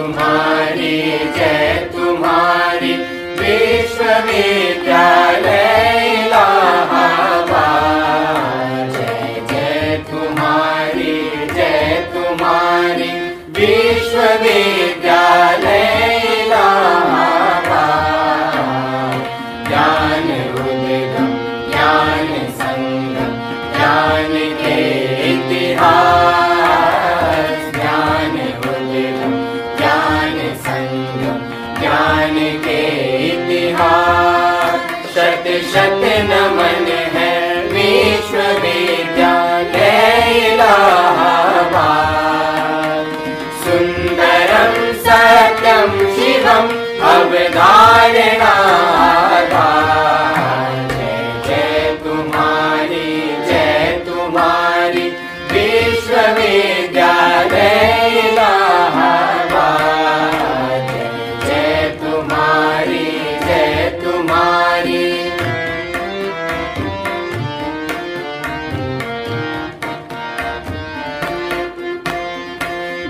तुम्हारी जय तुम्हारी विश्वविद्यालय इलाहाबाद। जय जय तुम्हारी विश्वविद्यालय इलाहाबाद। ज्ञान उद्गम ज्ञान संगम ज्ञान के इतिहास। ज्ञान उद्गम ज्ञान संगम ज्ञान के इतिहास। शत शत नमन है विश्वविद्यालय इलाहाबाद। सुंदरम सत्यम शिवम अवधारणाधार। जय जय तुम्हारी विश्वविद्यालय इलाहाबाद। जय तुम्हारी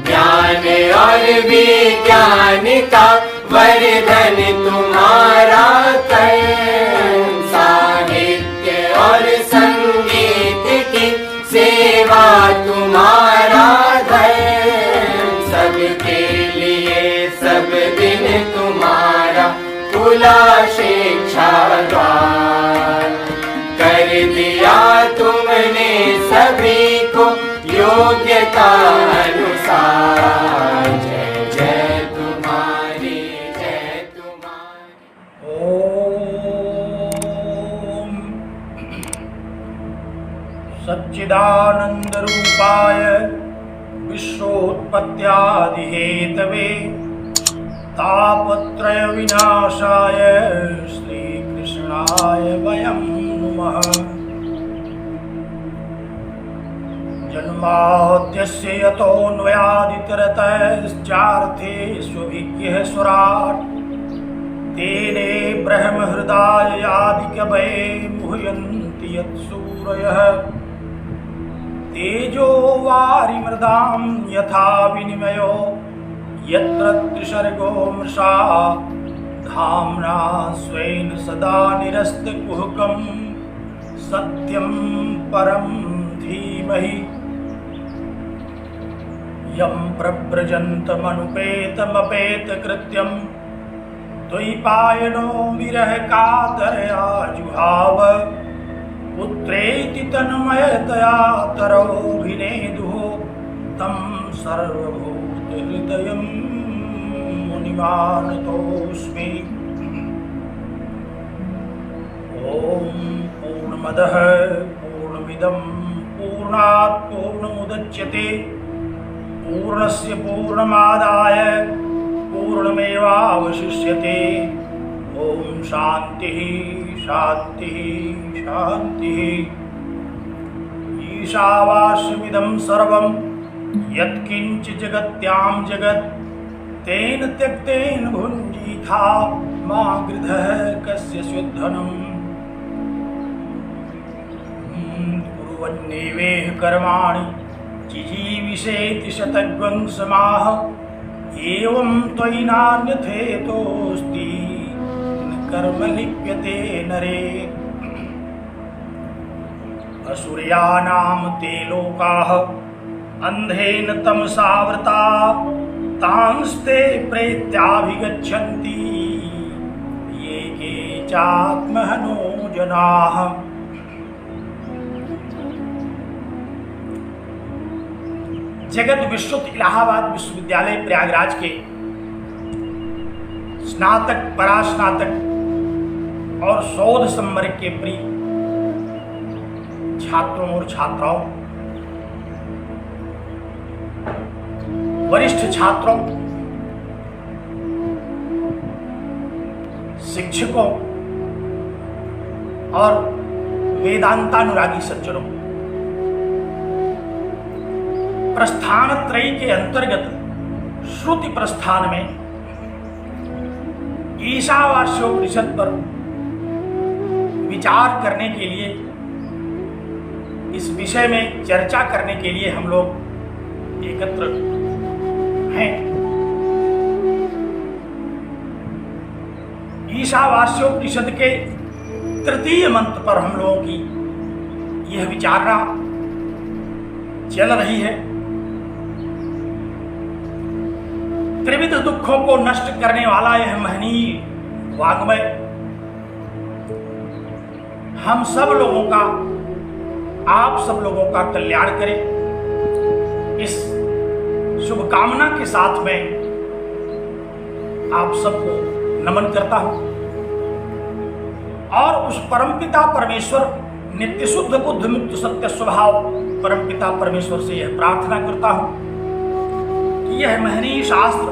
ज्ञान और विज्ञान का वर्धन तुम्हारा कर। साहित्य और संगीत की सेवा तुम्हारा धर्म। सबके लिए सब दिन तुम्हारा खुला शिक्षा द्वार। कर दिया तुमने सभी को योग्यता अनुसार। जय जय तुम्हारी ओम सच्चिदानंद रूपाय विश्वोत्पत्त्यादि हेतवे तापत्रय विनाशाय श्री कृष्णाय वयं नमः। जन्माद्यस्य यतोऽन्वयादितरतश्चार्थेष्वभिज्ञः स्वराट्। तेने ब्रह्महृदायादिकवये मुह्यन्ति यत्सूरयः। तेजो वारिमृदां यथा विनिमयो यत्र त्रिसर्गो मृषा। धाम्ना स्वेन सदा निरस्तकुहकं सत्यं परं धीमहि। यं प्रव्रजन्तमनुपेतमपेतकृत्यं द्वैपायनो विरह कातरया जुहाव। पुत्रेति तन्मयतया तरोभिनेदुः तं सर्वभूतहृदयं मुनिमानतोऽस्मि। ॐ पूर्णमदः पूर्णमिदं पूर्णात् पूर्णमुदच्यते पूर्णस्य पूर्णमादाय पूर्णमेवावशिष्यते। ॐ शान्तिः शान्तिः शान्तिः। ईशावास्यमिदं सर्वं यत्किञ्च जगत्यां जगत् तेन त्यक्तेन भुञ्जीथा मा गृधः कस्य स्युद्धनम्। कुर्वन्नेवेह कर्माणि जिजीविषेति शतग्वं समाह। एवं त्वयि नान्यथेतोऽस्ति न कर्म लिप्यते नरे। असुर्यानां ते लोकाः अन्धेन तमसावृता। तांस्ते प्रेत्याभिगच्छन्ति ये के चात्महनो जनाः। जगत विश्रुत इलाहाबाद विश्वविद्यालय प्रयागराज के स्नातक परास्नातक और शोध संवर्ग के प्रिय छात्रों और छात्राओं, वरिष्ठ छात्रों, शिक्षकों और वेदांतानुरागी सज्जनों, प्रस्थान त्रयी के अंतर्गत श्रुति प्रस्थान में ईशावास्योपनिषद पर विचार करने के लिए, इस विषय में चर्चा करने के लिए हम लोग एकत्र हैं। ईशावास्योपनिषद के तृतीय मंत्र पर हम लोगों की यह विचारणा चल रही है। त्रिविध दुखों को नष्ट करने वाला यह महनीय वाङ्मय हम सब लोगों का, आप सब लोगों का कल्याण करे, इस शुभकामना के साथ मैं आप सबको नमन करता हूं और उस परमपिता परमेश्वर नित्य शुद्ध बुद्ध मुक्त सत्य स्वभाव परमपिता परमेश्वर से यह प्रार्थना करता हूं कि यह महनीय शास्त्र,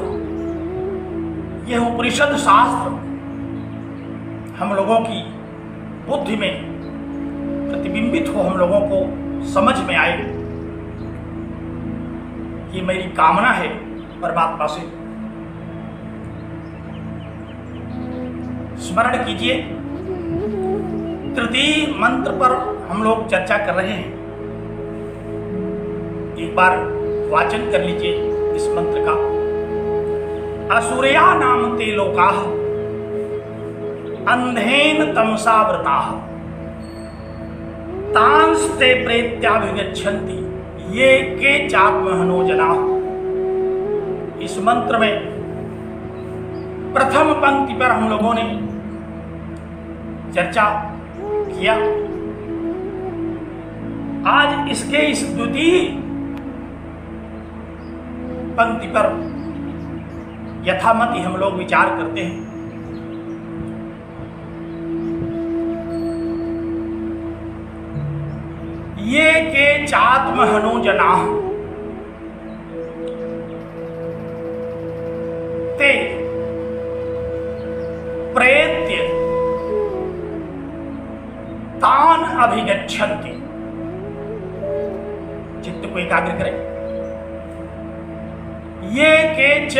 यह उपनिषद शास्त्र हम लोगों की बुद्धि में प्रतिबिंबित हो, हम लोगों को समझ में आए। ये मेरी कामना है परमात्मा से। स्मरण कीजिए, तृतीय मंत्र पर हम लोग चर्चा कर रहे हैं। एक बार वाचन कर लीजिए इस मंत्र का। असुरया नाम ते लोकाः अंधेन तमसावृताः तांस्ते प्रेत्याभिगच्छन्ति ये के चात्महनो जनाः। इस मंत्र में प्रथम पंक्ति पर हम लोगों ने चर्चा किया। आज इसके इस द्वितीय पंक्ति पर यथामति हम लोग विचार करते हैं। ये के चात्महनो जनाः ते प्रेत्य तान अभिगच्छन्ति। चित्त को एकाग्र करें। ये के च,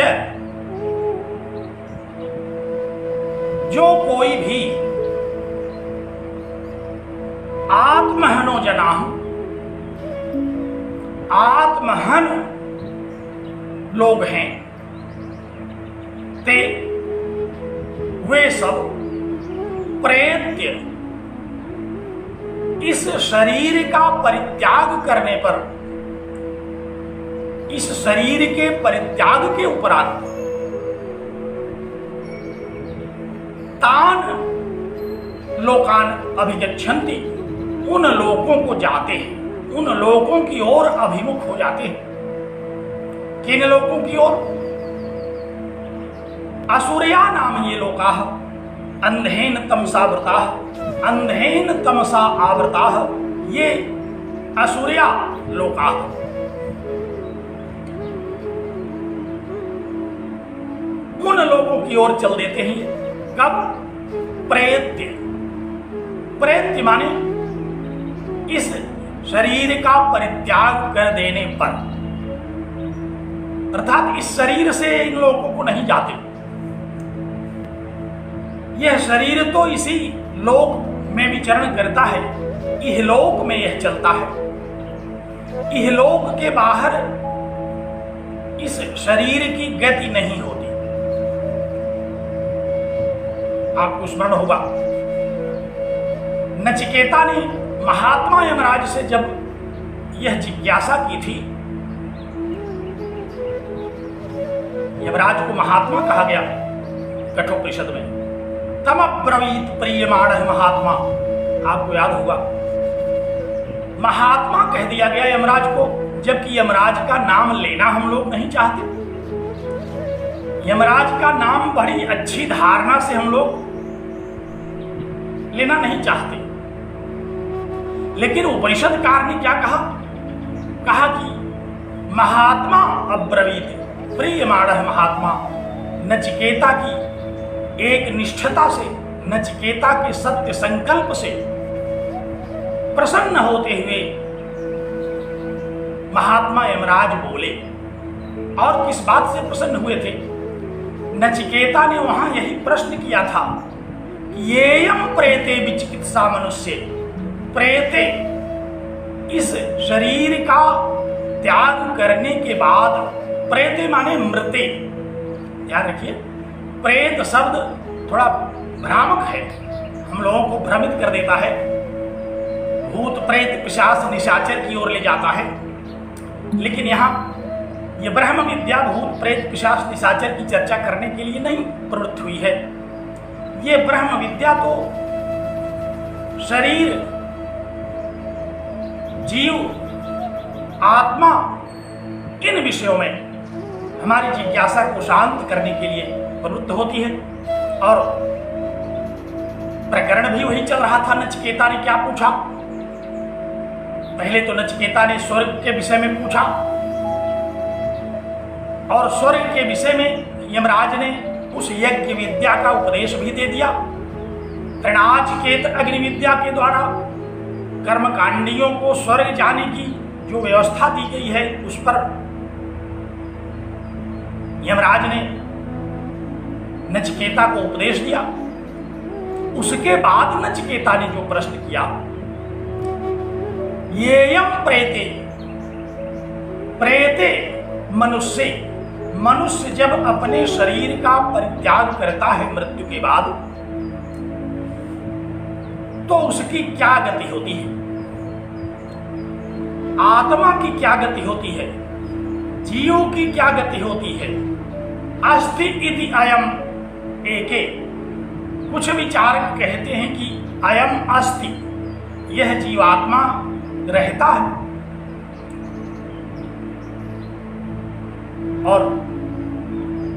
जो कोई भी आत्महनो जनाः, आत्महन लोग हैं, ते वे सब प्रेत्य इस शरीर का परित्याग करने पर, इस शरीर के परित्याग के उपरांत तान लोकान अभिगच्छन्ति, उन लोगों को जाते हैं, उन लोगों की ओर अभिमुख हो जाते हैं। किन लोगों की ओर? असुरया नाम ये लोकाः अंधेन तमसावृताः, अंधेन तमसा आवृताः ये असुरया लोकाः। उन लोगों की ओर चल देते हैं। कब? प्रेत्य। प्रेत्य माने इस शरीर का परित्याग कर देने पर, अर्थात इस शरीर से इन लोगों को नहीं जाते। यह शरीर तो इसी लोक में विचरण करता है, इहलोक में यह चलता है। इहलोक के बाहर इस शरीर की गति नहीं होती। आपको स्मरण होगा, नचिकेता ने महात्मा यमराज से जब यह जिज्ञासा की थी, यमराज को महात्मा कहा गया कठोपनिषद में, तम अब्रवीत प्रियमाणः महात्मा। आपको याद होगा, महात्मा कह दिया गया यमराज को, जबकि यमराज का नाम लेना हम लोग नहीं चाहते। यमराज का नाम बड़ी अच्छी धारणा से हम लोग लेना नहीं चाहते, लेकिन उपनिषदकार ने क्या कहा? कहा कि महात्मा अब्रवीत प्रियमाणः महात्मा। नचिकेता की एक निष्ठता से, नचिकेता के सत्य संकल्प से प्रसन्न होते हुए महात्मा यमराज बोले। और किस बात से प्रसन्न हुए थे? नचिकेता ने वहां यही प्रश्न किया था कि येयम प्रेते विचिकित्सा मनुष्य। प्रेते, इस शरीर का त्याग करने के बाद, प्रेते माने मृते, ध्यान रखिए, प्रेत शब्द थोड़ा भ्रामक है, हम लोगों को भ्रमित कर देता है, भूत प्रेत पिशाच निशाचर की ओर ले जाता है। लेकिन यहाँ ये ब्रह्म विद्या भूत प्रेत पिशाच निशाचर की चर्चा करने के लिए नहीं प्रवृत्त हुई है। ये ब्रह्म विद्या तो शरीर, जीव, आत्मा, इन विषयों में हमारी जिज्ञासा को शांत करने के लिए प्रवृत्त होती है। और प्रकरण भी वही चल रहा था। नचिकेता ने क्या पूछा? पहले तो नचिकेता ने स्वर्ग के विषय में पूछा और स्वर्ग के विषय में यमराज ने उस यज्ञ विद्या का उपदेश भी दे दिया। तृणाचिकेत अग्नि विद्या के द्वारा कर्मकांडियों को स्वर्ग जाने की जो व्यवस्था दी गई है उस पर यमराज ने नचिकेता को उपदेश दिया। उसके बाद नचिकेता ने जो प्रश्न किया, येयम प्रेते, प्रेते मनुष्य, मनुष्य जब अपने शरीर का परित्याग करता है मृत्यु के बाद तो उसकी क्या गति होती है? आत्मा की क्या गति होती है? जीव की क्या गति होती है? अस्ति इति अयम एके। कुछ विचारक कहते हैं कि अयम अस्ति, यह जीवात्मा रहता है। और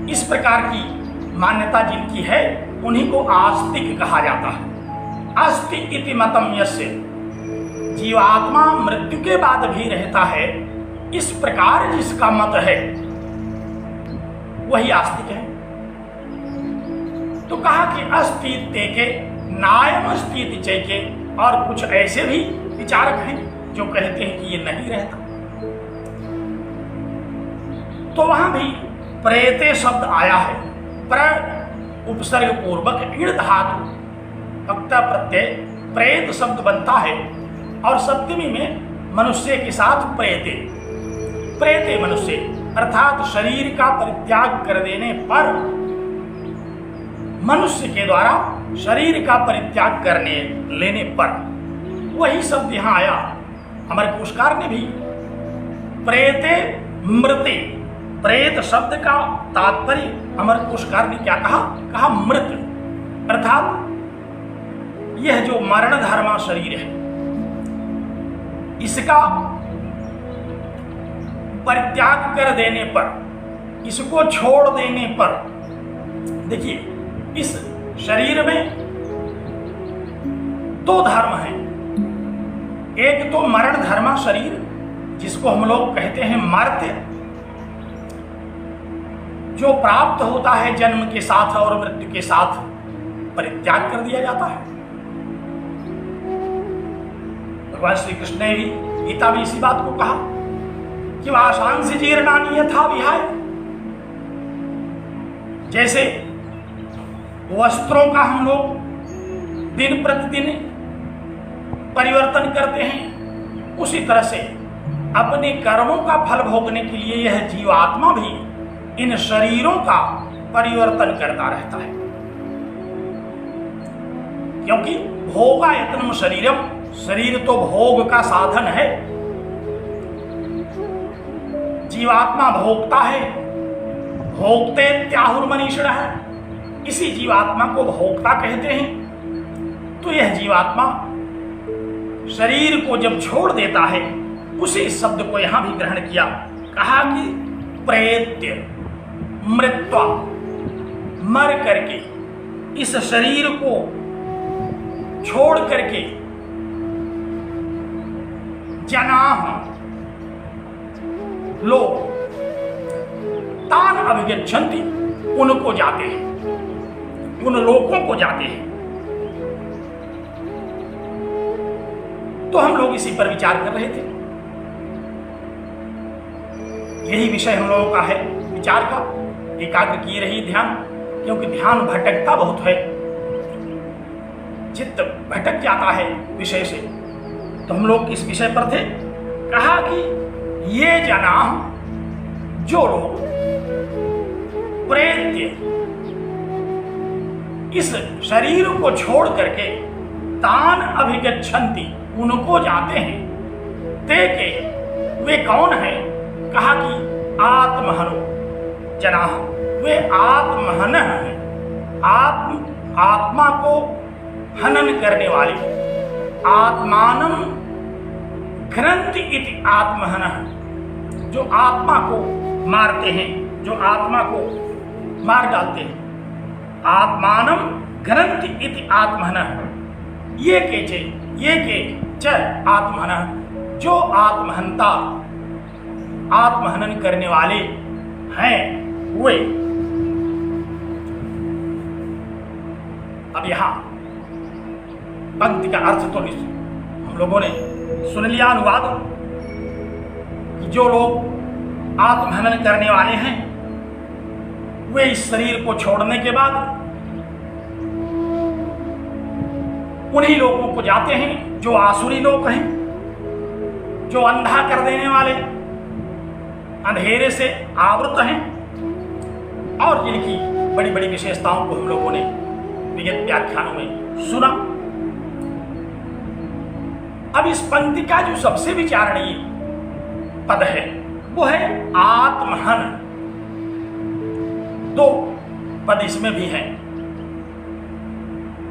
इस प्रकार की मान्यता जिनकी है उन्हीं को आस्तिक कहा जाता है। अस्ति इति मतम यस्य, जीवात्मा मृत्यु के बाद भी रहता है, इस प्रकार जिसका मत है वही आस्तिक है। तो कहा कि अस्ति तेके नायम अस्ति चैके। और कुछ ऐसे भी विचारक हैं जो कहते हैं कि ये नहीं रहता। तो वहां भी प्रेते शब्द आया है। प्र उपसर्ग पूर्वक ईण धातु अक्ता प्रत्यय प्रेत शब्द बनता है और सप्तमी में मनुष्य के साथ प्रेते, प्रेते मनुष्य अर्थात शरीर का परित्याग कर देने पर, मनुष्य के द्वारा शरीर का परित्याग करने लेने पर, वही शब्द यहां आया। हमारे कोशकार ने भी प्रेते मृते, प्रेत शब्द का तात्पर्य हमारे कोशकार ने क्या कहा? कहा मृत, अर्थात यह जो मरण धर्मा शरीर है इसका परित्याग कर देने पर, इसको छोड़ देने पर, देखिए इस शरीर में दो धर्म हैं। एक तो मरण धर्मा शरीर जिसको हम लोग कहते हैं मर्त्य, जो प्राप्त होता है जन्म के साथ और मृत्यु के साथ परित्याग कर दिया जाता है। भगवान श्री कृष्ण ने भी गीता में इसी बात को कहा कि वाशांश जीर्णानि यथा विहाय। जैसे वस्त्रों का हम लोग दिन प्रतिदिन परिवर्तन करते हैं, उसी तरह से अपने कर्मों का फल भोगने के लिए यह जीवात्मा भी इन शरीरों का परिवर्तन करता रहता है। क्योंकि भोगायतनम शरीरम, शरीर तो भोग का साधन है। जीवात्मा भोगता है, भोगते त्याहुर मनीषण है, इसी जीवात्मा को भोक्ता कहते हैं। तो यह जीवात्मा शरीर को जब छोड़ देता है, उसी शब्द को यहां भी ग्रहण किया, कहा कि प्रेत्य मृत्वा, मर करके इस शरीर को छोड़ करके जनाह लोग तान अभिगच्छन्ति, उनको जाते हैं, उन लोगों को जाते हैं। तो हम लोग इसी पर विचार कर रहे थे। यही विषय हम लोगों का है विचार का। एकाग्र किए रहिए ध्यान, क्योंकि ध्यान भटकता बहुत है, चित्त भटक जाता है विषय से। तो हम लोग किस विषय पर थे? कहा कि ये जना, जो लोग प्रेत्य इस शरीर को छोड़ करके तान अभिगच्छन्ति, उनको जाते हैं। ते के, वे कौन है? कहा कि आत्महनो जनाः, वे आत्महन हैं, आत्मा को हनन करने वाले। आत्मानं घ्नन्ति इति आत्महनः, जो आत्मा को मारते हैं, जो आत्मा को मार डालते हैं। आत्मानं घ्नन्ति इति आत्महनः, ये के च आत्महनः, जो आत्महंता, आत्महनन करने वाले हैं वे। अब यहां पंक्ति का अर्थ तो हम लोगों ने सुन लिया, अनुवाद, कि जो लोग आत्महनन करने वाले हैं वे इस शरीर को छोड़ने के बाद उन्हीं लोगों को जाते हैं जो आसुरी लोग हैं, जो अंधा कर देने वाले, अंधेरे से आवृत हैं, और जिनकी बड़ी बड़ी विशेषताओं को हम लोगों ने विगत व्याख्यानों में सुना। अब इस पंक्ति का जो सबसे विचारणीय पद है वो है आत्महन। दो पद इसमें भी हैं।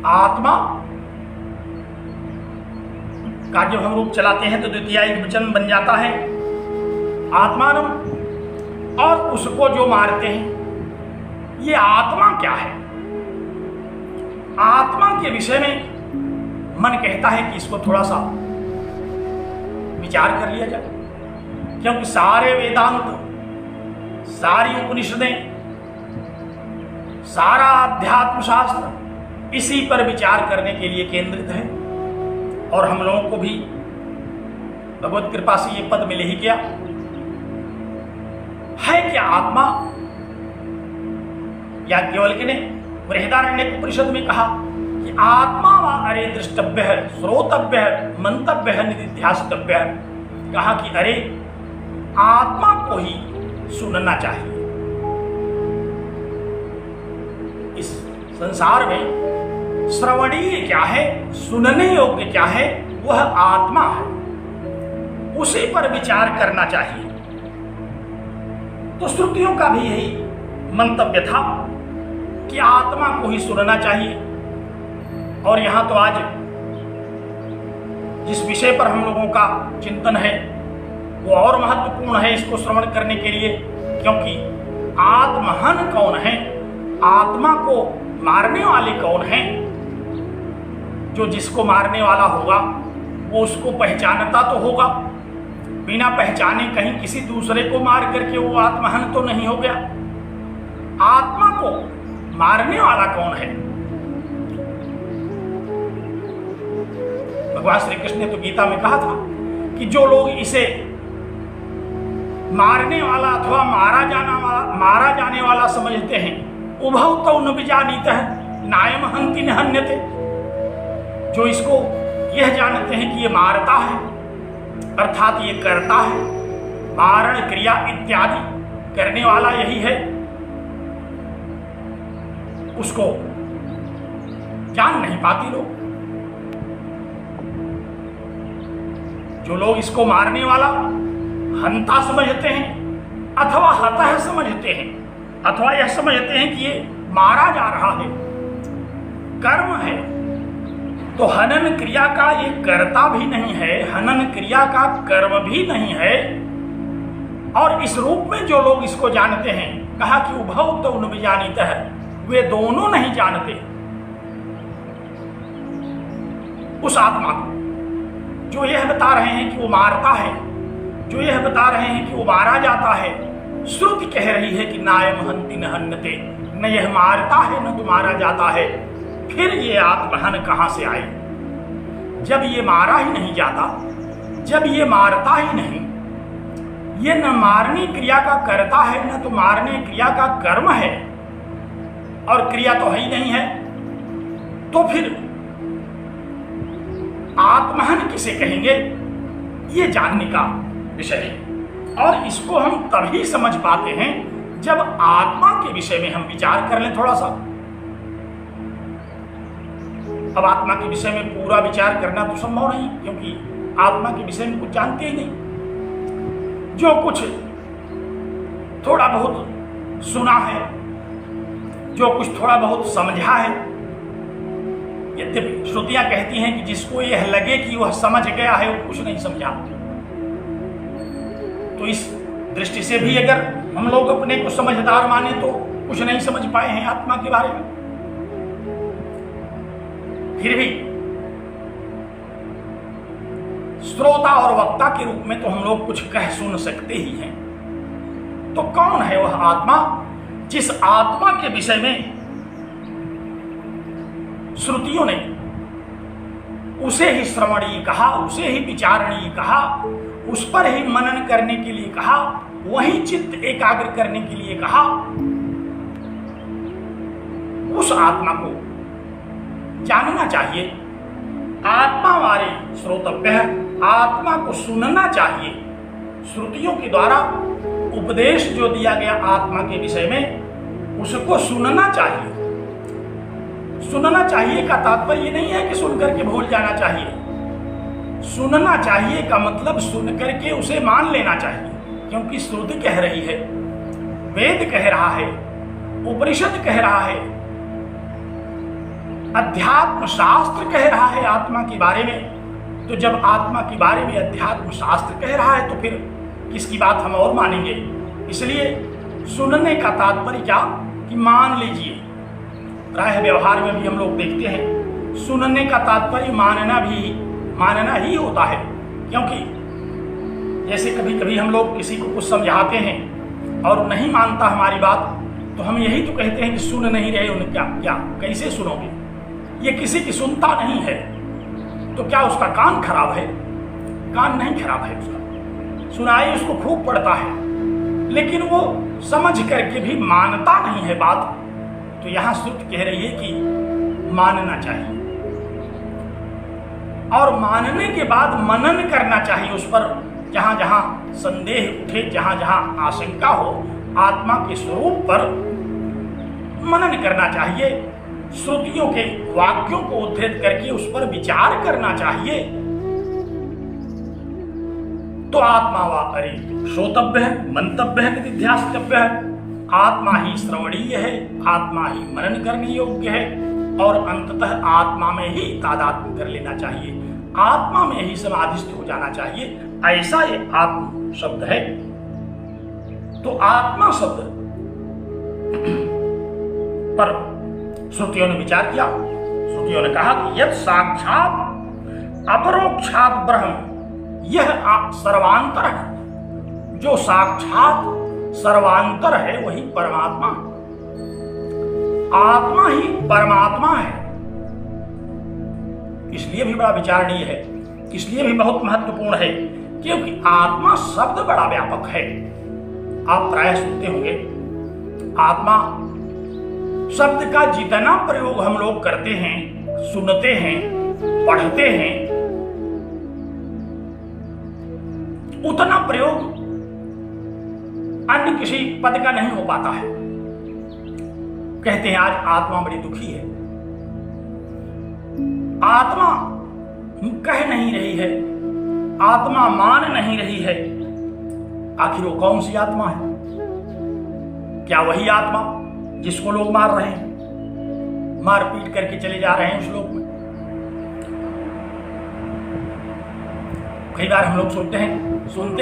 आत्मा का जब हम रूप चलाते हैं तो द्वितीय वचन बन जाता है आत्मानम, और उसको जो मारते हैं, ये आत्मा क्या है? आत्मा के विषय में मन कहता है कि इसको थोड़ा सा विचार कर लिया जाए, क्योंकि सारे वेदांत, सारी उपनिषदें, सारा अध्यात्म शास्त्र इसी पर विचार करने के लिए केंद्रित है। और हम लोगों को भी भगवत कृपा से ये पद मिल ही गया है। क्या आत्मा? याज्ञवल्क्य ने बृहदारण्यक उपनिषद में कहा कि आत्मा वा अरे दृष्टव्य है, श्रोतव्य है, मंतव्य है, निधिध्यासितव्य है। कहा कि अरे आत्मा को ही सुनना चाहिए। इस संसार में श्रवणीय क्या है, सुनने योग्य क्या है, वह आत्मा है, उसी पर विचार करना चाहिए। तो श्रुतियों का भी यही मंतव्य था कि आत्मा को ही सुनना चाहिए। और यहां तो आज जिस विषय पर हम लोगों का चिंतन है वो और महत्वपूर्ण है इसको श्रवण करने के लिए, क्योंकि आत्महन कौन है, आत्मा को मारने वाले कौन हैं? जो जिसको मारने वाला होगा वो उसको पहचानता तो होगा, बिना पहचाने कहीं किसी दूसरे को मार करके वो आत्महन तो नहीं हो गया। आत्मा को मारने वाला कौन है? भगवान श्री कृष्ण ने तो गीता में कहा था कि जो लोग इसे मारने वाला अथवा मारा जाने वाला समझते हैं, उभौ तौ न विजानीतः नायम हन्ति न हन्यते, जो इसको यह जानते हैं कि ये मारता है अर्थात ये करता है, मारण क्रिया इत्यादि करने वाला यही है, उसको जान नहीं पाती लोग। जो लोग इसको मारने वाला हंता समझते हैं अथवा हतः समझते हैं, अथवा यह समझते हैं कि ये मारा जा रहा है, कर्म है, तो हनन क्रिया का ये कर्ता भी नहीं है, हनन क्रिया का कर्म भी नहीं है। और इस रूप में जो लोग इसको जानते हैं, कहा कि उभौ तौ न विजानीतः, वे दोनों नहीं जानते उस आत्मा को। जो यह बता रहे हैं कि वो मारता है, जो यह बता रहे हैं कि वो मारा जाता है, श्रुति कह रही है कि नायम हन्ति न हन्यते, न यह मारता है न तो मारा जाता है, फिर ये आत्महन कहां से आए? जब ये मारा ही नहीं जाता, जब ये मारता ही नहीं, ये न मारने क्रिया का करता है न तो मारने क्रिया का कर्म है, और क्रिया तो है ही नहीं है, तो फिर आत्महन किसे कहेंगे? ये जानने का विषय है। और इसको हम तभी समझ पाते हैं जब आत्मा के विषय में हम विचार कर लें थोड़ा सा। अब आत्मा के विषय में पूरा विचार करना तो संभव नहीं, क्योंकि आत्मा के विषय में कुछ जानते ही नहीं। जो कुछ थोड़ा बहुत सुना है, जो कुछ थोड़ा बहुत समझा है, यद्यपि श्रुतियां कहती हैं कि जिसको यह लगे कि वह समझ गया है वो कुछ नहीं समझा। तो इस दृष्टि से भी अगर हम लोग अपने को समझदार माने तो कुछ नहीं समझ पाए हैं आत्मा के बारे में। फिर भी श्रोता और वक्ता के रूप में तो हम लोग कुछ कह सुन सकते ही हैं। तो कौन है वह आत्मा जिस आत्मा के विषय में श्रुतियों ने उसे ही श्रवणीय कहा, उसे ही विचारणीय कहा, उस पर ही मनन करने के लिए कहा, वही चित्त एकाग्र करने के लिए कहा। उस आत्मा को जानना चाहिए। आत्मा हमारे श्रोतव्य है, आत्मा को सुनना चाहिए। श्रुतियों के द्वारा उपदेश जो दिया गया आत्मा के विषय में उसको सुनना चाहिए। सुनना चाहिए का तात्पर्य नहीं है कि सुन करके भूल जाना चाहिए। सुनना चाहिए का मतलब सुन करके उसे मान लेना चाहिए, क्योंकि श्रुति कह रही है, वेद कह रहा है, उपनिषद कह रहा है, अध्यात्म शास्त्र कह रहा है आत्मा के बारे में। तो जब आत्मा के बारे में अध्यात्म शास्त्र कह रहा है तो फिर किसकी बात हम और मानेंगे। इसलिए सुनने का तात्पर्य क्या कि मान लीजिए। प्रायः व्यवहार में भी हम लोग देखते हैं सुनने का तात्पर्य मानना ही होता है। क्योंकि जैसे कभी कभी हम लोग किसी को कुछ समझाते हैं और नहीं मानता हमारी बात, तो हम यही तो कहते हैं कि सुन नहीं रहे उन्हें। क्या कैसे सुनोगे? ये किसी की सुनता नहीं है, तो क्या उसका कान खराब है? कान नहीं खराब है उसका, सुनाई उसको खूब पड़ता है, लेकिन वो समझ करके भी मानता नहीं है बात। तो यहां श्रुति कह रही है कि मानना चाहिए, और मानने के बाद मनन करना चाहिए उस पर। जहां जहां संदेह उठे, जहां जहां आशंका हो, आत्मा के स्वरूप पर मनन करना चाहिए। श्रुतियों के वाक्यों को उद्धृत करके उस पर विचार करना चाहिए। तो आत्मा वा अरे श्रोतव्य है, मंतव्य है, निधिध्यास्तव्य है। आत्मा ही श्रवणीय है, आत्मा ही मनन करने योग्य है, और अंततः आत्मा में ही तादात्म्य कर लेना चाहिए, आत्मा में ही समाधिस्थ हो जाना चाहिए। ऐसा ये आत्म शब्द है। तो आत्मा शब्द पर श्रुतियों ने विचार किया। श्रुतियों ने कहा कि यद साक्षात अपरोक्षात ब्रह्म, यह सर्वांतर है। जो साक्षात सर्वांतर है वही परमात्मा, आत्मा ही परमात्मा है। इसलिए भी बड़ा विचारणीय है, इसलिए भी बहुत महत्वपूर्ण है, क्योंकि आत्मा शब्द बड़ा व्यापक है। आप प्रायः सुनते होंगे आत्मा शब्द का जितना प्रयोग हम लोग करते हैं, सुनते हैं, पढ़ते हैं, उतना प्रयोग अन्य किसी पद का नहीं हो पाता है। कहते हैं आज आत्मा बड़ी दुखी है, आत्मा कह नहीं रही है, आत्मा मान नहीं रही है। आखिर वो कौन सी आत्मा है? क्या वही आत्मा जिसको लोग मार रहे हैं, मार पीट करके चले जा रहे हैं उस लोक में? कई बार हम लोग सुनते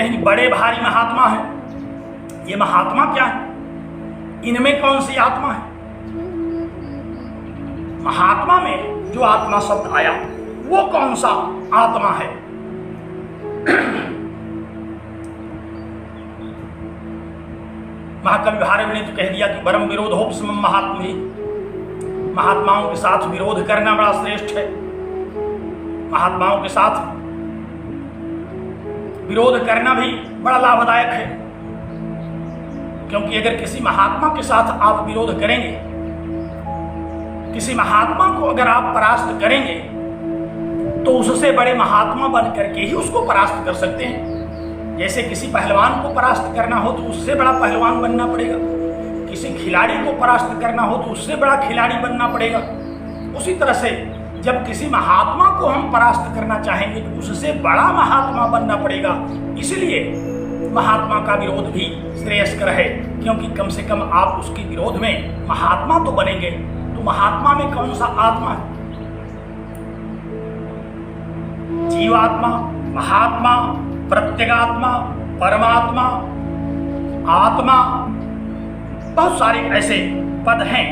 हैं कि बड़े भारी महात्मा हैं। ये महात्मा क्या है? इनमें कौन सी आत्मा है? महात्मा में जो आत्मा शब्द आया वो कौन सा आत्मा है? महाकवि भारवी ने तो कह दिया कि परम विरोधोपशमं महात्म्ये, महात्माओं के साथ विरोध करना बड़ा श्रेष्ठ है। महात्माओं के साथ विरोध करना भी बड़ा लाभदायक है, क्योंकि अगर किसी महात्मा के साथ आप विरोध करेंगे, किसी महात्मा को अगर आप परास्त करेंगे, तो उससे बड़े महात्मा बन करके ही उसको परास्त कर सकते हैं। जैसे किसी पहलवान को परास्त करना हो तो उससे बड़ा पहलवान बनना पड़ेगा, किसी खिलाड़ी को परास्त करना हो तो उससे बड़ा खिलाड़ी बनना पड़ेगा। उसी तरह से जब किसी महात्मा को हम परास्त करना चाहेंगे तो उससे बड़ा महात्मा बनना पड़ेगा। इसलिए महात्मा का विरोध भी श्रेयस्कर है, क्योंकि कम से कम आप उसके विरोध में महात्मा तो बनेंगे। तो महात्मा में कौन सा आत्मा है? जीवात्मा, महात्मा, प्रत्यगात्मा, परमात्मा, आत्मा, बहुत सारे ऐसे पद हैं।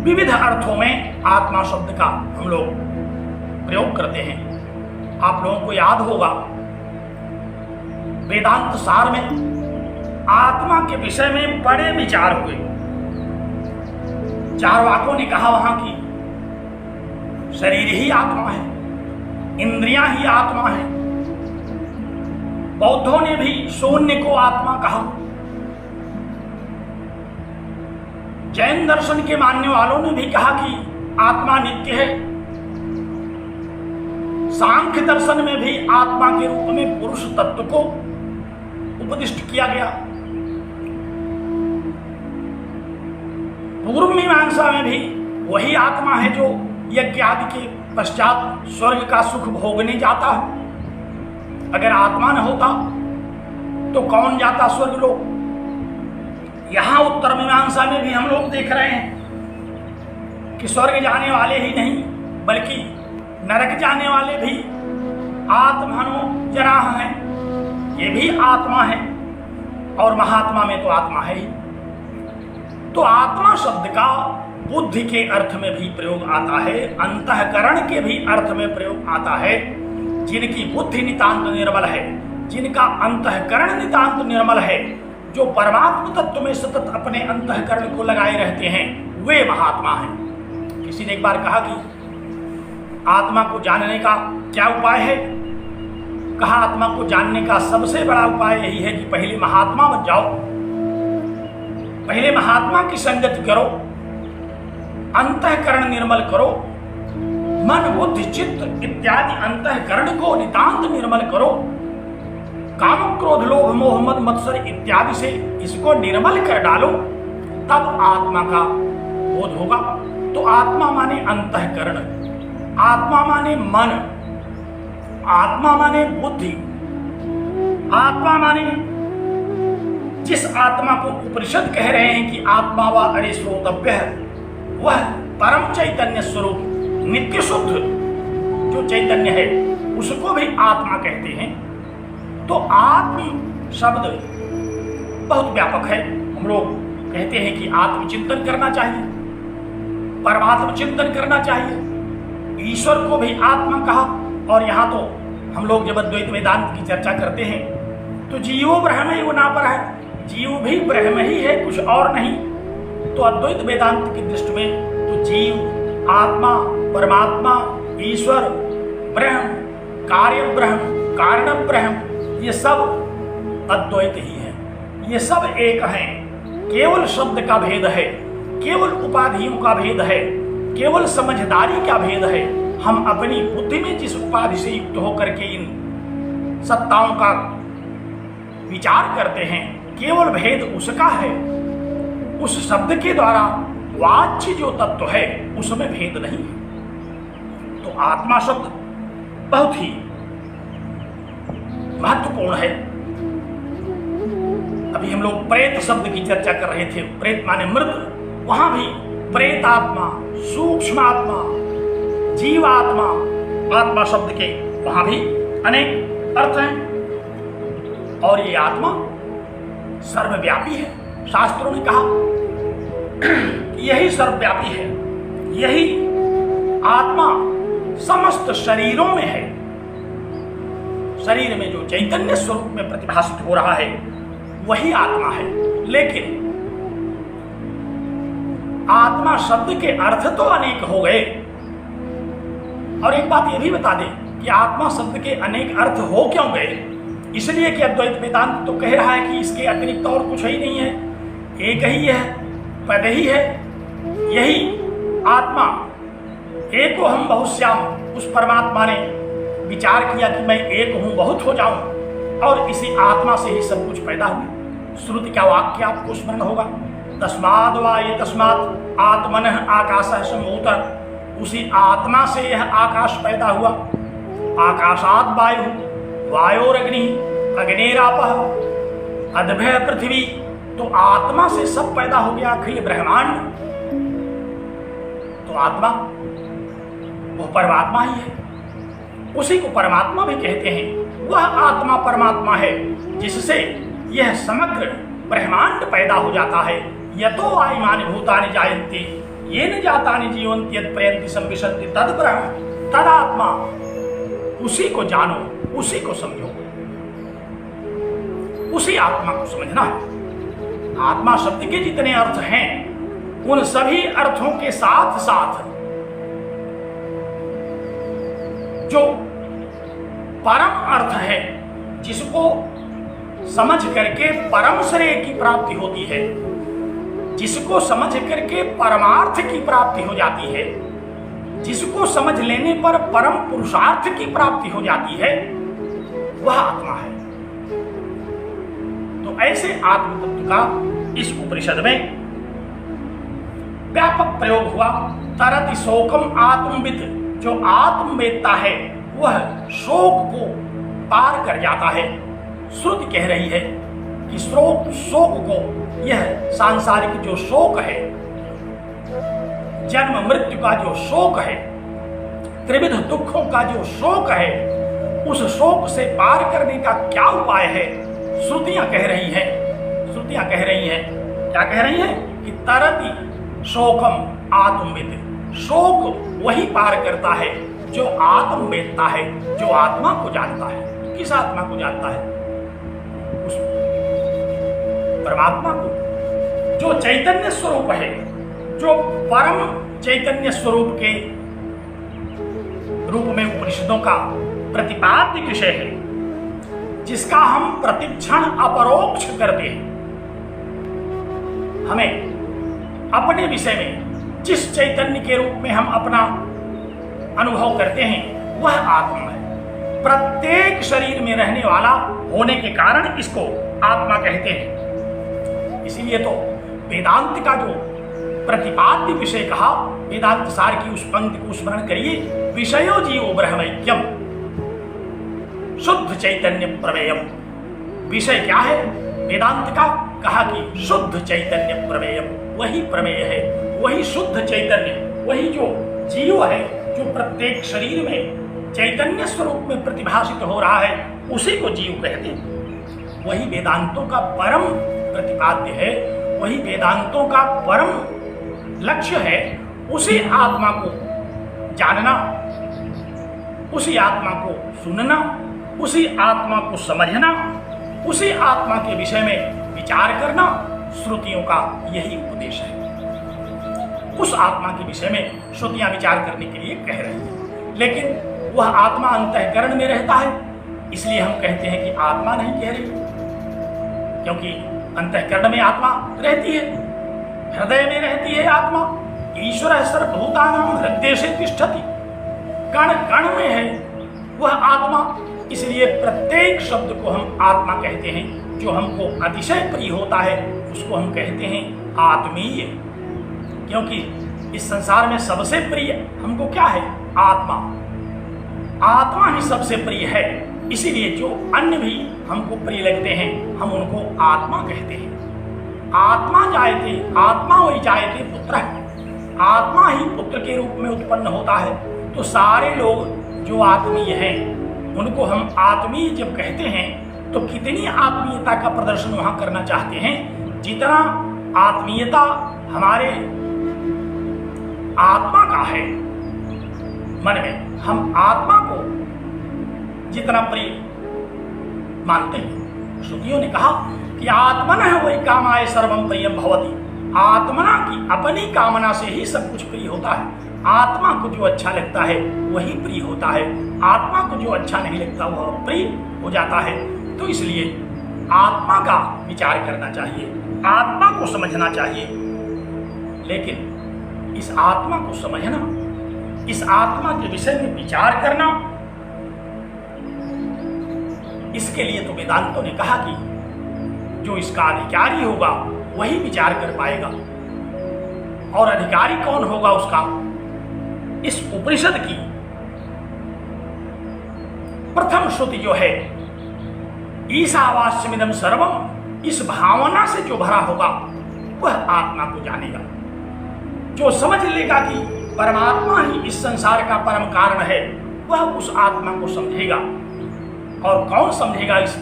विविध अर्थों में आत्मा शब्द का हम लोग प्रयोग करते हैं। आप लोगों को याद होगा वेदांत सार में आत्मा के विषय में बड़े विचार हुए। चारवाकों ने कहा वहां की शरीर ही आत्मा है, इंद्रियां ही आत्मा है। बौद्धों ने भी शून्य को आत्मा कहा। जैन दर्शन के मानने वालों ने भी कहा कि आत्मा नित्य है। सांख्य दर्शन में भी आत्मा के रूप में पुरुष तत्व को उपदिष्ट किया गया। पूर्व मीमांसा में भी वही आत्मा है जो यज्ञ आदि के पश्चात स्वर्ग का सुख भोगने जाता है। अगर आत्मा न होता तो कौन जाता स्वर्ग लोक? यहां उत्तर मीमांसा में भी हम लोग देख रहे हैं कि स्वर्ग जाने वाले ही नहीं बल्कि नरक जाने वाले भी आत्मनो जनाः हैं। ये भी आत्मा है और महात्मा में तो आत्मा है ही। तो आत्मा शब्द का बुद्धि के अर्थ में भी प्रयोग आता है, अंतःकरण के भी अर्थ में प्रयोग आता है। जिनकी बुद्धि नितांत निर्मल है, जिनका अंतःकरण नितांत निर्मल है, जो परमात्म तत्व में सतत अपने अंतःकरण को लगाए रहते हैं, वे महात्मा हैं। किसी ने एक बार कहा कि आत्मा को जानने का क्या उपाय है? कहा आत्मा को जानने का सबसे बड़ा उपाय यही है कि पहले महात्मा बन जाओ, पहले महात्मा की संगति करो, अंतःकरण निर्मल करो, मन बुद्धि चित्त इत्यादि अंतःकरण को नितांत निर्मल करो, काम क्रोध लोभ मोह मद मत्सर इत्यादि से इसको निर्मल कर डालो, तब आत्मा का बोध होगा। तो आत्मा माने अंतःकरण, आत्मा माने मन, आत्मा माने बुद्धि, आत्मा माने जिस आत्मा को उपनिषद कह रहे हैं कि आत्मा व अरे श्रोतव्य है, वह परम चैतन्य स्वरूप नित्य शुद्ध जो चैतन्य है उसको भी आत्मा कहते हैं। तो आत्म शब्द बहुत व्यापक है। हम लोग कहते हैं कि आत्मचिंतन करना चाहिए, परमात्म चिंतन करना चाहिए, ईश्वर को भी आत्मा कहा। और यहाँ तो हम लोग जब अद्वैत वेदांत की चर्चा करते हैं तो जीवो ब्रह्म ही ना पर है, जीव भी ब्रह्म ही है, कुछ और नहीं। तो अद्वैत वेदांत की दृष्टि में तो जीव, आत्मा, परमात्मा, ईश्वर, ब्रह्म, कार्य ब्रह्म, कारण ब्रह्म, ये सब अद्वैत ही है, ये सब एक हैं। केवल शब्द का भेद है, केवल उपाधियों का भेद है, केवल समझदारी का भेद है। हम अपनी बुद्धि में जिस उपाधि से युक्त होकर के इन सत्ताओं का विचार करते हैं, केवल भेद उसका है। उस शब्द के द्वारा वाच्य जो तत्व है उसमें भेद नहीं है। तो आत्मा शब्द बहुत ही महत्वपूर्ण है। अभी हम लोग प्रेत शब्द की चर्चा कर रहे थे, प्रेत माने मृत। वहां भी प्रेत आत्मा, सूक्ष्म आत्मा, जीवात्मा, आत्मा शब्द के वहां भी अनेक अर्थ हैं। और ये आत्मा सर्वव्यापी है। शास्त्रों ने कहा कि यही सर्वव्यापी है, यही आत्मा समस्त शरीरों में है। शरीर में जो चैतन्य स्वरूप में प्रतिभासित हो रहा है वही आत्मा है। लेकिन आत्मा शब्द के अर्थ तो अनेक हो गए। और एक बात यह भी बता दें कि आत्मा शब्द के अनेक अर्थ हो क्यों गए? इसलिए कि अद्वैत वेदांत तो कह रहा है कि इसके अतिरिक्त और कुछ ही नहीं है, एक ही है, पद ही है, यही आत्मा। एको हम बहुश्याम, उस परमात्मा ने विचार किया कि मैं एक हूं, बहुत हो जाऊं, और इसी आत्मा से ही सब कुछ पैदा हुआ। श्रुति का वाक्य आपको स्मरण होगा, तस्माद् वा ये तस्मात् आत्मनः आकाशः सम्भूतः उसी आत्मा से यह आकाश पैदा हुआ। आकाशात वायु, वायोरग्नि, अग्निरापः, अद्भय पृथ्वी। तो आत्मा से सब पैदा हो गया, अखिल ब्रह्मांड। तो आत्मा वो परमात्मा ही है, उसी को परमात्मा भी कहते हैं। वह आत्मा परमात्मा है जिससे यह समग्र ब्रह्मांड पैदा हो जाता है। यतो आयमानि भूतानि जायन्ते येन जातानि जीवन्ति यत् प्रयन्ति संविशन्ति तद् ब्रह्म तदात्मा। उसी को जानो, उसी को समझो, उसी आत्मा को समझना है। आत्मा शब्द के जितने अर्थ हैं उन सभी अर्थों के साथ साथ जो परम अर्थ है, जिसको समझ करके परम श्रेय की प्राप्ति होती है, जिसको समझ करके परमार्थ की प्राप्ति हो जाती है, जिसको समझ लेने पर परम पुरुषार्थ की प्राप्ति हो जाती है, वह आत्मा है। तो ऐसे आत्म तत्व का इस उपनिषद में व्यापक प्रयोग हुआ। तरति शोकम आत्मविद, जो आत्मवेत्ता है वह शोक को पार कर जाता है। श्रुति कह रही है कि शोक को, यह सांसारिक जो शोक है, जन्म मृत्यु का जो शोक है, त्रिविध दुखों का जो शोक है, उस शोक से पार करने का क्या उपाय है? श्रुतियां कह रही हैं, श्रुतियां कह रही हैं, क्या कह रही हैं? कि तरति शोकम आत्मविद, शोक वही पार करता है जो आत्मवेत्ता है, जो आत्मा को जानता है। किस आत्मा को जानता है? उस परमात्मा को, जो चैतन्य स्वरूप है, जो परम चैतन्य स्वरूप के रूप में उपनिषदों का प्रतिपाद्य विषय है, जिसका हम प्रतिक्षण अपरोक्ष करते हैं। हमें अपने विषय में जिस चैतन्य के रूप में हम अपना अनुभव करते हैं वह आत्मा है। प्रत्येक शरीर में रहने वाला होने के कारण इसको आत्मा कहते हैं। इसीलिए तो वेदांत का जो प्रतिपाद्य विषय कहा, वेदांत सार की उस पंक्ति को स्मरण करिए, विषयो जीवो ब्रह्मैक्यम शुद्ध चैतन्य प्रमेयम। विषय क्या है वेदांत का? कहा कि शुद्ध चैतन्य प्रमेयम, वही प्रमेय है, वही शुद्ध चैतन्य, वही जो जीव है, जो प्रत्येक शरीर में चैतन्य स्वरूप में प्रतिभाषित हो रहा है, उसी को जीव कहते हैं। वही वेदांतों का परम प्रतिपाद्य है, वही वेदांतों का परम लक्ष्य है। उसी आत्मा को जानना, उसी आत्मा को सुनना, उसी आत्मा को समझना, उसी आत्मा के विषय में विचार करना श्रुतियों का यही उपदेश है। उस आत्मा के विषय में श्रुतियां विचार करने के लिए कह रही हैं, लेकिन वह आत्मा अंतःकरण में रहता है, इसलिए हम कहते हैं कि आत्मा नहीं कह रही, क्योंकि अंतःकरण में आत्मा रहती है, हृदय में रहती है आत्मा। ईश्वर सर्वभूतानां हृदयेषु तिष्ठति, कण कण में है वह आत्मा। इसलिए प्रत्येक शब्द को हम आत्मा कहते हैं। जो हमको अतिशय प्रिय होता है उसको हम कहते हैं आत्मीय, क्योंकि इस संसार में सबसे प्रिय हमको क्या है? आत्मा। आत्मा ही सबसे प्रिय है, इसीलिए जो अन्य भी हमको प्रिय लगते हैं हम उनको आत्मा कहते हैं। आत्मा जायते, आत्मा वही जायते पुत्र है, आत्मा ही पुत्र के रूप में उत्पन्न होता है। तो सारे लोग जो आत्मीय हैं उनको हम आत्मीय जब कहते हैं तो कितनी आत्मीयता का प्रदर्शन वहां करना चाहते हैं, जितना आत्मीयता हमारे आत्मा का है मन में, हम आत्मा को जितना प्रिय मानते हैं। श्रुतियों ने कहा कि आत्मनः वै कामाय सर्वं प्रियं भवति, आत्मना की अपनी कामना से ही सब कुछ प्रिय होता है। आत्मा को जो अच्छा लगता है वही प्रिय होता है, आत्मा को जो अच्छा नहीं लगता वह प्रिय हो जाता है। तो इसलिए आत्मा का विचार करना चाहिए, आत्मा को समझना चाहिए। लेकिन इस आत्मा को समझना, इस आत्मा के विषय में विचार करना, इसके लिए तो वेदांतों ने कहा कि जो इसका अधिकारी होगा वही विचार कर पाएगा। और अधिकारी कौन होगा उसका? इस उपनिषद की प्रथम श्रुति जो है ईशावास्यमिदं सर्वम, इस भावना से जो भरा होगा वह आत्मा को जानेगा। जो समझ लेगा कि परमात्मा ही इस संसार का परम कारण है, वह उस आत्मा को समझेगा। और कौन समझेगा इस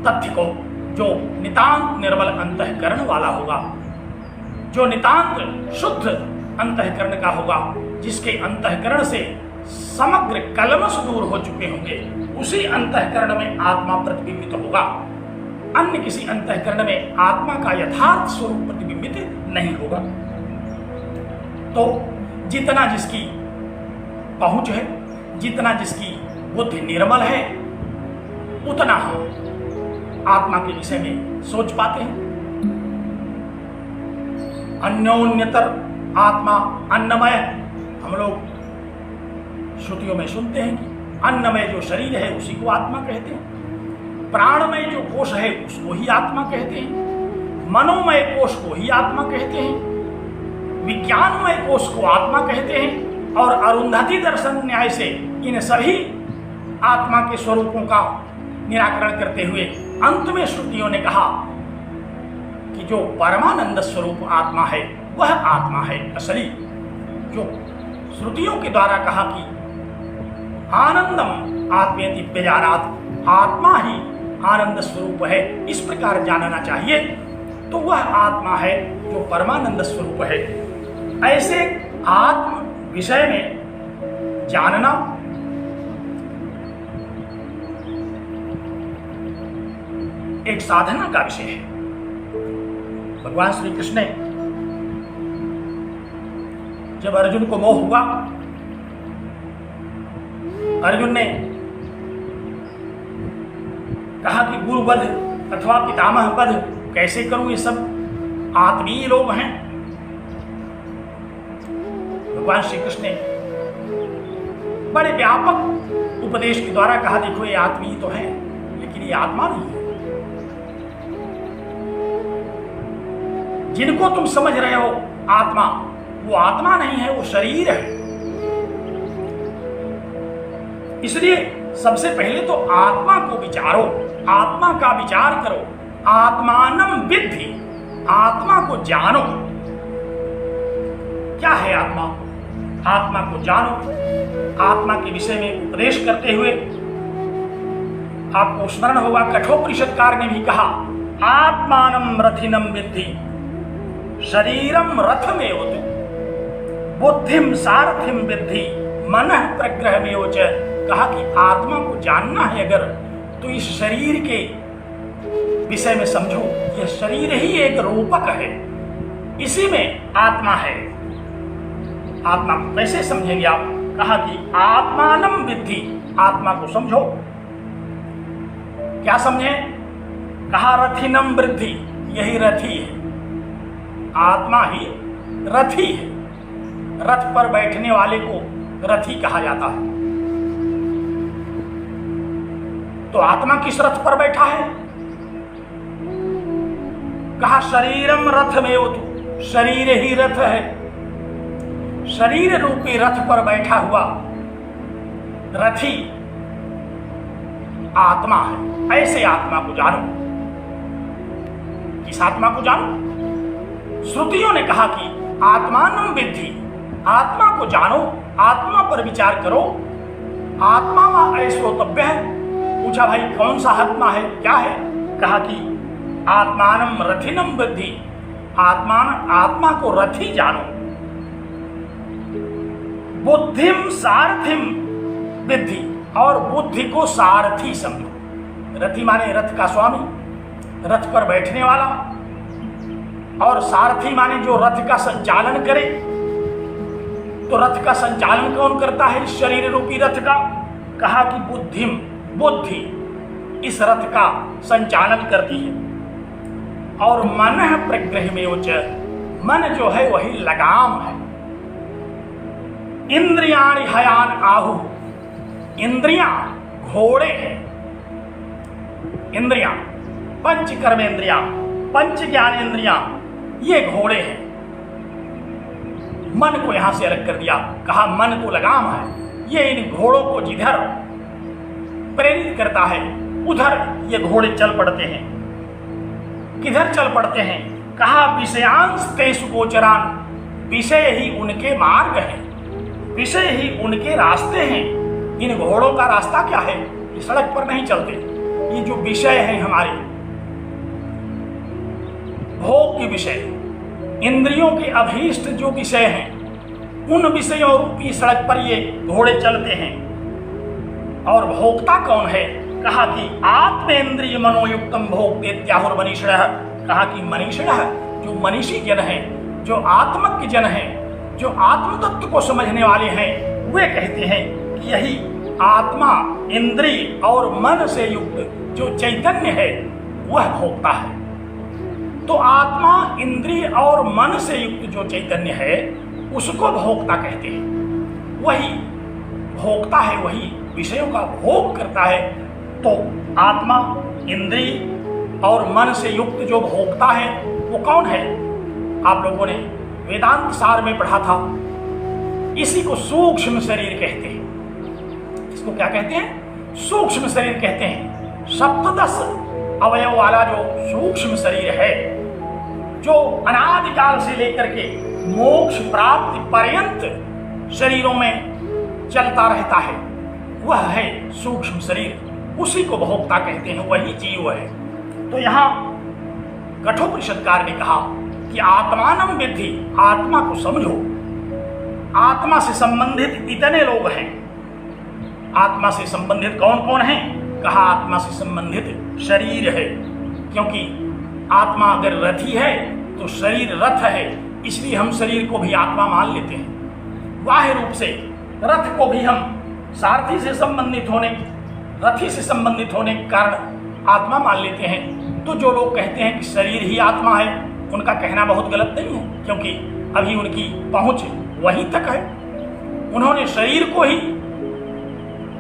तथ्य को? जो नितांत निर्मल अंतःकरण वाला होगा, जो नितांत शुद्ध अंतःकरण का होगा, जिसके अंतःकरण से समग्र कलमश दूर हो चुके होंगे, उसी अंतःकरण में आत्मा प्रतिबिंबित होगा। अन्य किसी अंतःकरण में आत्मा का यथार्थ स्वरूप प्रतिबिंबित नहीं होगा। तो जितना जिसकी पहुंच है, जितना जिसकी बुद्धि निर्मल है, उतना हम आत्मा के विषय में सोच पाते हैं। अन्योन्यतर आत्मा अन्नमय, हम लोग श्रुतियों में सुनते हैं कि अन्नमय जो शरीर है उसी को आत्मा कहते हैं, प्राणमय जो कोश है उसको ही आत्मा कहते हैं, मनोमय कोश को ही आत्मा कहते हैं, विज्ञानमय कोश को आत्मा कहते हैं। और अरुंधति दर्शन न्याय से इन सभी आत्मा के स्वरूपों का निराकरण करते हुए अंत में श्रुतियों ने कहा कि जो परमानंद स्वरूप आत्मा है वह आत्मा है असली। जो श्रुतियों के द्वारा कहा कि आनंदम आत्मेति व्यजानात्, आत्मा ही आनंद स्वरूप है, इस प्रकार जानना चाहिए, तो वह आत्मा है जो परमानंद स्वरूप है। ऐसे आत्म विषय में जानना एक साधना का विषय है। भगवान श्री कृष्ण ने जब अर्जुन को मोह हुआ, अर्जुन ने कहा कि गुरुवध अथवा पितामह वध कैसे करूं, ये सब आत्मीय लोग हैं। भगवान श्री कृष्ण ने बड़े व्यापक उपदेश के द्वारा कहा, देखो ये आत्मीय तो है लेकिन ये आत्मा नहीं है। जिनको तुम समझ रहे हो आत्मा, वो आत्मा नहीं है, वो शरीर है। इसलिए सबसे पहले तो आत्मा को विचारो, आत्मा का विचार करो, आत्मानम विद्धि, आत्मा को जानो। क्या है आत्मा? आत्मा को जानो। आत्मा के विषय में उपदेश करते हुए आपको स्मरण होगा कठोपनिषदकार ने भी कहा, आत्मानम रथिनम विद्धि शरीरम रथमेव तु बुद्धिम सारथिम विद्धि मनः प्रग्रहमेव च। कहा कि आत्मा को जानना है अगर, तो इस शरीर के विषय में समझो, यह शरीर ही एक रूपक है, इसी में आत्मा है। आत्मा को कैसे समझेंगे आप? कहा कि आत्मानम विद्धि, आत्मा को समझो। क्या समझे? कहा रथिनम वृद्धि, यही रथी है, आत्मा ही रथी है। रथ पर बैठने वाले को रथी कहा जाता है। तो आत्मा किस रथ पर बैठा है? कहा शरीरम रथमेव तु, शरीर ही रथ है। शरीर रूपी रथ पर बैठा हुआ रथी आत्मा है। ऐसे आत्मा को जानो। किस आत्मा को जानो? श्रुतियों ने कहा कि आत्मानम विद्धि, आत्मा को जानो, आत्मा पर विचार करो। आत्मा वा ऐश्रोतव्य है। पूछा भाई कौन सा आत्मा है, क्या है? कहा कि आत्मानम रथिनम विद्धि, आत्मा को रथी जानो। बुद्धिम सारथिम विद्धि, और बुद्धि को सारथी समझो। रथी माने रथ का स्वामी, रथ पर बैठने वाला, और सारथी माने जो रथ का संचालन करे। तो रथ का संचालन कौन करता है? शरीर रूपी रथ का। कहा कि बुद्धिम, बुद्धि इस रथ का संचालन करती है। और मनः प्रग्रहमेव च, मन जो है वही लगाम है। इंद्रियाणि हयान आहु, इंद्रियां घोड़े हैं। इंद्रियां, पंच कर्मेंद्रियां, पंच ज्ञानेंद्रियां, ये घोड़े हैं। मन को यहां से अलग कर दिया, कहा मन को लगाम है, ये इन घोड़ों को जिधर प्रेरित करता है उधर ये घोड़े चल पड़ते हैं। किधर चल पड़ते हैं? कहा विषयांश तेषु गोचरान, विषय ही उनके मार्ग है, विषय ही उनके रास्ते हैं। इन घोड़ों का रास्ता क्या है? ये सड़क पर नहीं चलते, ये जो विषय हैं हमारे भोग के विषय, इंद्रियों के अभीष्ट जो विषय हैं, उन विषयों रूपी सड़क पर ये घोड़े चलते हैं। और भोक्ता कौन है? कहा कि आत्मेन्द्रिय मनोयुक्तम भोक्ते त्याहुर मनीषिणः। कहा कि मनीषिणः जो मनीषी जन है, जो आत्मज्ञ जन है, जो आत्म तत्व को समझने वाले हैं, वे कहते हैं कि यही आत्मा, इंद्रिय और मन से युक्त जो चैतन्य है वह भोक्ता है। तो आत्मा, इंद्रिय और मन से युक्त जो चैतन्य है उसको भोक्ता कहते हैं। वही भोक्ता है, वही विषयों का भोग करता है। तो आत्मा, इंद्रिय और मन से युक्त जो भोक्ता है वो कौन है? आप लोगों ने वेदांत सार में पढ़ा था, इसी को सूक्ष्म शरीर कहते हैं। इसको क्या कहते हैं? सूक्ष्म शरीर कहते हैं। सप्तदश अवयव वाला जो सूक्ष्म शरीर है, जो अनादिकाल से लेकर के मोक्ष प्राप्ति पर्यंत शरीरों में चलता रहता है, वह है सूक्ष्म शरीर। उसी को भोक्ता कहते हैं, वही जीव है। तो यहाँ कठोपनिषदकार ने कहा कि आत्मानं विद्धि, आत्मा को समझो। आत्मा से संबंधित इतने लोग हैं। आत्मा से संबंधित कौन कौन है? कहा आत्मा से संबंधित शरीर है, क्योंकि आत्मा अगर रथी है तो शरीर रथ है, इसलिए हम शरीर को भी आत्मा मान लेते हैं। बाह्य रूप से रथ को भी हम सारथी से संबंधित होने, रथी से संबंधित होने के कारण आत्मा मान लेते हैं। तो जो लोग कहते हैं कि शरीर ही आत्मा है, उनका कहना बहुत गलत नहीं है, क्योंकि अभी उनकी पहुंच वहीं तक है। उन्होंने शरीर को ही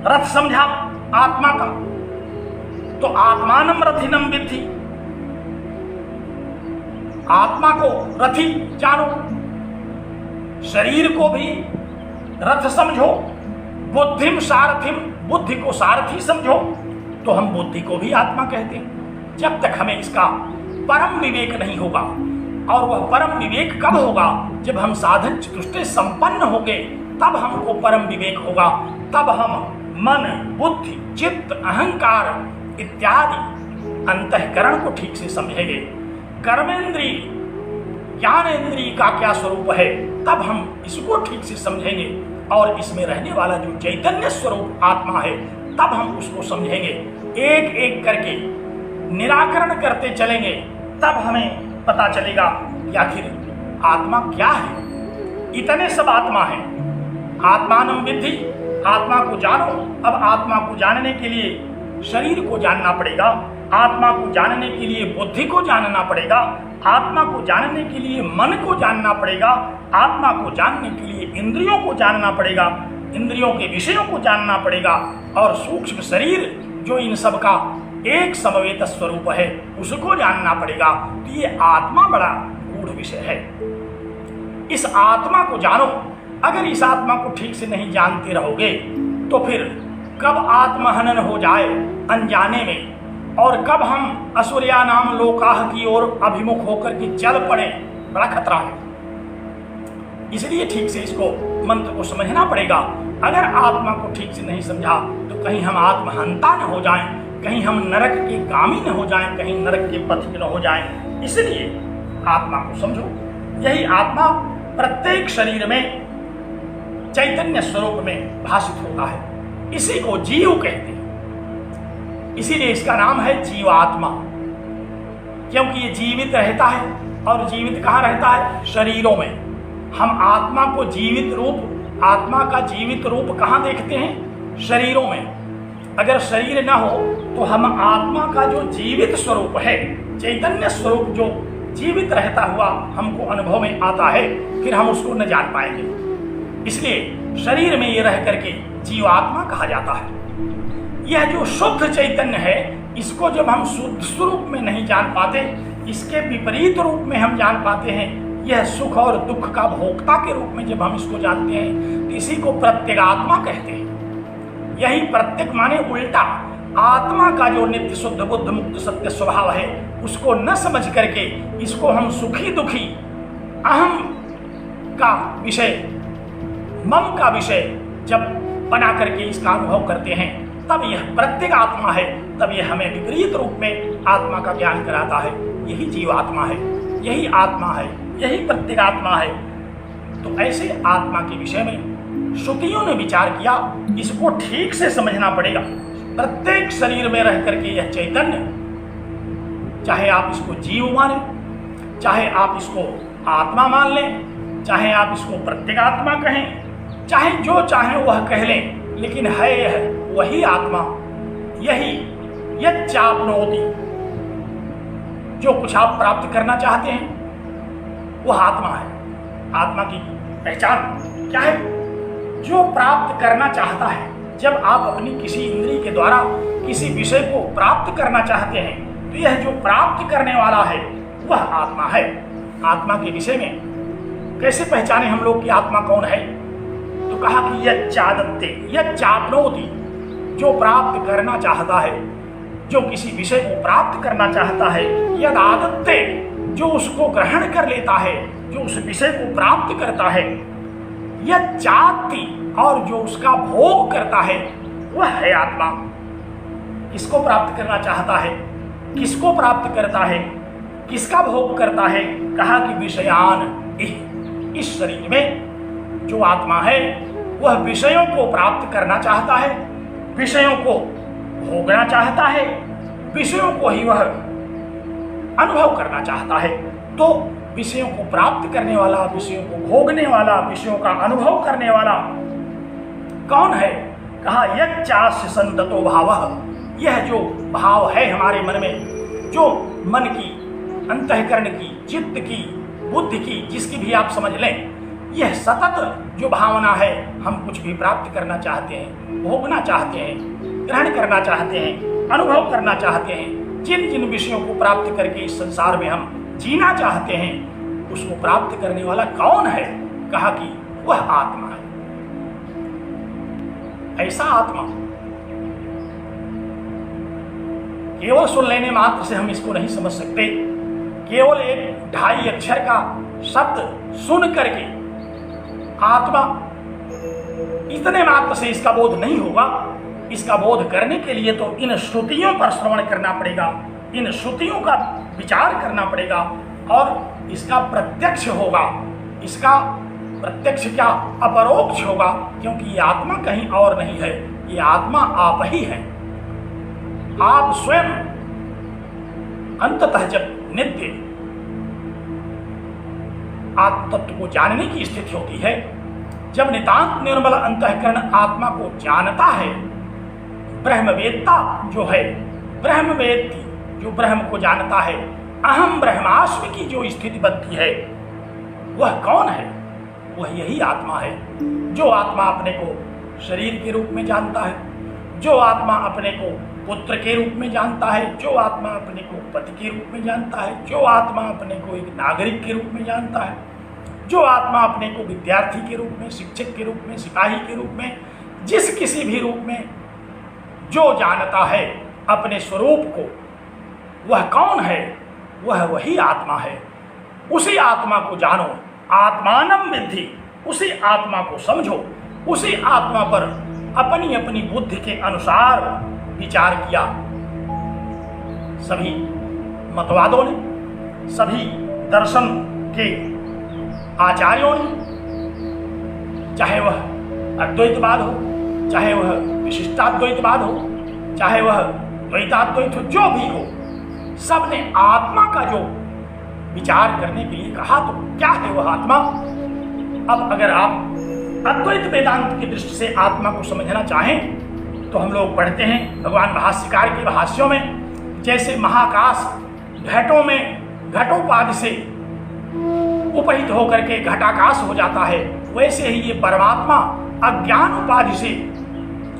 रथ समझा आत्मा का। तो आत्मानं रथिनं विद्धि, आत्मा को रथी जानो, शरीर को भी रथ समझो, बुद्धिम सारथिम, बुद्धि को सारथी समझो। तो हम बुद्धि को भी आत्मा कहते हैं। जब तक हमें इसका परम विवेक नहीं होगा, और वह परम विवेक कब होगा? जब हम साधन चतुष्टय संपन्न होंगे, तब हमको परम विवेक होगा। तब हम मन, बुद्धि, चित्त, अहंकार इत्यादि अंतःकरण को ठीक से समझेंगे। कर्मेंद्रिय, ज्ञानेंद्रिय का क्या स्वरूप है, तब हम इसको ठीक से समझेंगे। और इसमें रहने वाला जो चैतन्य स्वरूप आत्मा है, तब हम उसको समझेंगे। एक एक करके निराकरण करते चलेंगे, तब हमें पता चलेगा कि आखिर आत्मा क्या है। इतने सब आत्मा है। आत्मानं विद्धि, आत्मा को जानो। अब आत्मा को जानने के लिए शरीर को जानना पड़ेगा, आत्मा को जानने के लिए बुद्धि को जानना पड़ेगा, आत्मा को जानने के लिए मन को जानना पड़ेगा, आत्मा को जानने के लिए इंद्रियों को जानना पड़ेगा, इंद्रियों के विषयों को जानना पड़ेगा, और सूक्ष्म शरीर जो इन सब का एक समवेत स्वरूप है उसको जानना पड़ेगा। तो ये आत्मा बड़ा गूढ़ विषय है। इस आत्मा को जानो। अगर इस आत्मा को ठीक से नहीं जानते रहोगे तो फिर कब आत्महनन हो जाए अनजाने में, और कब हम असुर्या नाम लोकाह की ओर अभिमुख होकर के चल पड़े, बड़ा खतरा है। इसलिए ठीक से इसको मंत्र को समझना पड़ेगा। अगर आत्मा को ठीक से नहीं समझा तो कहीं हम आत्महंता न हो जाएं, कहीं हम नरक के गामी न हो जाएं, कहीं नरक के पथिक न हो जाएं। इसलिए आत्मा को समझो। यही आत्मा प्रत्येक शरीर में चैतन्य स्वरूप में भाषित होता है। इसी को जीव कहते हैं। इसीलिए इसका नाम है जीवात्मा, क्योंकि ये जीवित रहता है। और जीवित कहाँ रहता है? शरीरों में। हम आत्मा को जीवित रूप, आत्मा का जीवित रूप कहाँ देखते हैं? शरीरों में। अगर शरीर न हो तो हम आत्मा का जो जीवित स्वरूप है, चैतन्य स्वरूप जो जीवित रहता हुआ हमको अनुभव में आता है, फिर हम उसको न जान पाएंगे। इसलिए शरीर में ये रह करके जीवात्मा कहा जाता है। यह जो शुद्ध चैतन्य है, इसको जब हम शुद्ध स्वरूप में नहीं जान पाते, इसके विपरीत रूप में हम जान पाते हैं, यह सुख और दुख का भोक्ता के रूप में जब हम इसको जानते हैं तो इसी को प्रत्यगात्मा कहते हैं। यही प्रत्यक माने उल्टा, आत्मा का जो नित्य शुद्ध बुद्ध मुक्त सत्य स्वभाव है उसको न समझ करके इसको हम सुखी दुखी, अहम का विषय, मम का विषय जब बना करके इसका अनुभव करते हैं तब यह प्रत्येक आत्मा है, तब यह हमें विपरीत रूप में आत्मा का ज्ञान कराता है। यही जीवात्मा है, यही आत्मा है, यही प्रत्येक आत्मा है। तो ऐसे आत्मा के विषय में श्रुतियों ने विचार किया, इसको ठीक से समझना पड़ेगा। प्रत्येक शरीर में रह करके यह चैतन्य, चाहे आप इसको जीव माने, चाहे आप इसको आत्मा मान लें, चाहे आप इसको प्रत्येगात्मा कहें, चाहे जो चाहे वह कह लें, लेकिन है वही आत्मा। यही यच्चाप्नोति, जो कुछ आप प्राप्त करना चाहते हैं वह आत्मा है। आत्मा की पहचान क्या है? जो प्राप्त करना चाहता है, जब आप अपनी किसी इंद्रिय के द्वारा किसी विषय को प्राप्त करना चाहते हैं तो यह जो प्राप्त करने वाला है वह आत्मा है। आत्मा के विषय में कैसे पहचाने हम लोग कि आत्मा कौन है? तो कहा कि यच्चादत्ते यच्चाप्नोति, जो प्राप्त करना चाहता है, जो किसी विषय को प्राप्त करना चाहता है, यद आदत्ते, जो उसको ग्रहण कर लेता है, जो उस विषय को प्राप्त करता है, यच्चाति, और जो उसका भोग करता है वह है आत्मा। किसको प्राप्त करना चाहता है, किसको प्राप्त करता है, किसका भोग करता है? कहा कि विषयान, इस शरीर में जो आत्मा है वह विषयों को प्राप्त करना चाहता है, विषयों को भोगना चाहता है, विषयों को ही वह अनुभव करना चाहता है। तो विषयों को प्राप्त करने वाला, विषयों को भोगने वाला, विषयों का अनुभव करने वाला कौन है? कहा यच्चास्य संततो भावः, यह जो भाव है हमारे मन में, जो मन की, अंतःकरण की, चित्त की, बुद्धि की, जिसकी भी आप समझ लें, यह सतत जो भावना है, हम कुछ भी प्राप्त करना चाहते हैं, भोगना चाहते हैं, ग्रहण करना चाहते हैं, अनुभव करना चाहते हैं, जिन जिन विषयों को प्राप्त करके इस संसार में हम जीना चाहते हैं, उसको प्राप्त करने वाला कौन है? कहा कि वह आत्मा है। ऐसा आत्मा केवल सुन लेने मात्र से हम इसको नहीं समझ सकते। केवल एक 2.5 अक्षर का शब्द सुन करके आत्मा, इतने मात्र से इसका बोध नहीं होगा। इसका बोध करने के लिए तो इन श्रुतियों पर श्रवण करना पड़ेगा, इन श्रुतियों का विचार करना पड़ेगा और इसका प्रत्यक्ष होगा। इसका प्रत्यक्ष क्या, अपरोक्ष होगा, क्योंकि ये आत्मा कहीं और नहीं है, ये आत्मा आप ही है। आप स्वयं अंततः जब नित्य आत्म तत्व को जानने की स्थिति होती है, जब नितांत निर्मल अंतःकरण आत्मा को जानता है, ब्रह्मवेत्ता जो है, ब्रह्मवेत्ती जो ब्रह्म को जानता है, अहम ब्रह्मास्मि की जो स्थिति बनती है, वह कौन है? वह यही आत्मा है। जो आत्मा अपने को शरीर के रूप में जानता है, जो आत्मा अपने को पुत्र के रूप में जानता है, जो आत्मा अपने को पति के रूप में जानता है, जो आत्मा अपने को एक नागरिक के रूप में जानता है, जो आत्मा अपने को विद्यार्थी के रूप में, शिक्षक के रूप में, सिपाही के रूप में, जिस किसी भी रूप में जो जानता है अपने स्वरूप को, वह कौन है? वह वही आत्मा है। उसी आत्मा को जानो, आत्मानं विद्धि, उसी आत्मा को समझो, उसी आत्मा पर अपनी अपनी बुद्धि के अनुसार विचार किया। सभी मतवादों ने, सभी दर्शन के आचार्यों ने, चाहे वह अद्वैतवाद हो, चाहे वह विशिष्टाद्वैतवाद हो, चाहे वह द्वैताद्वैत हो, जो भी हो, सबने आत्मा का जो विचार करने के लिए कहा, तो क्या है वह आत्मा? अब अगर आप अद्वैत वेदांत की दृष्टि से आत्मा को समझना चाहें तो हम लोग पढ़ते हैं भगवान भाष्यकार के भाष्यों में, जैसे महाकाश घटों में घटोपाधि से उपहित होकर के घटाकाश हो जाता है, वैसे ही ये परमात्मा अज्ञान उपाधि से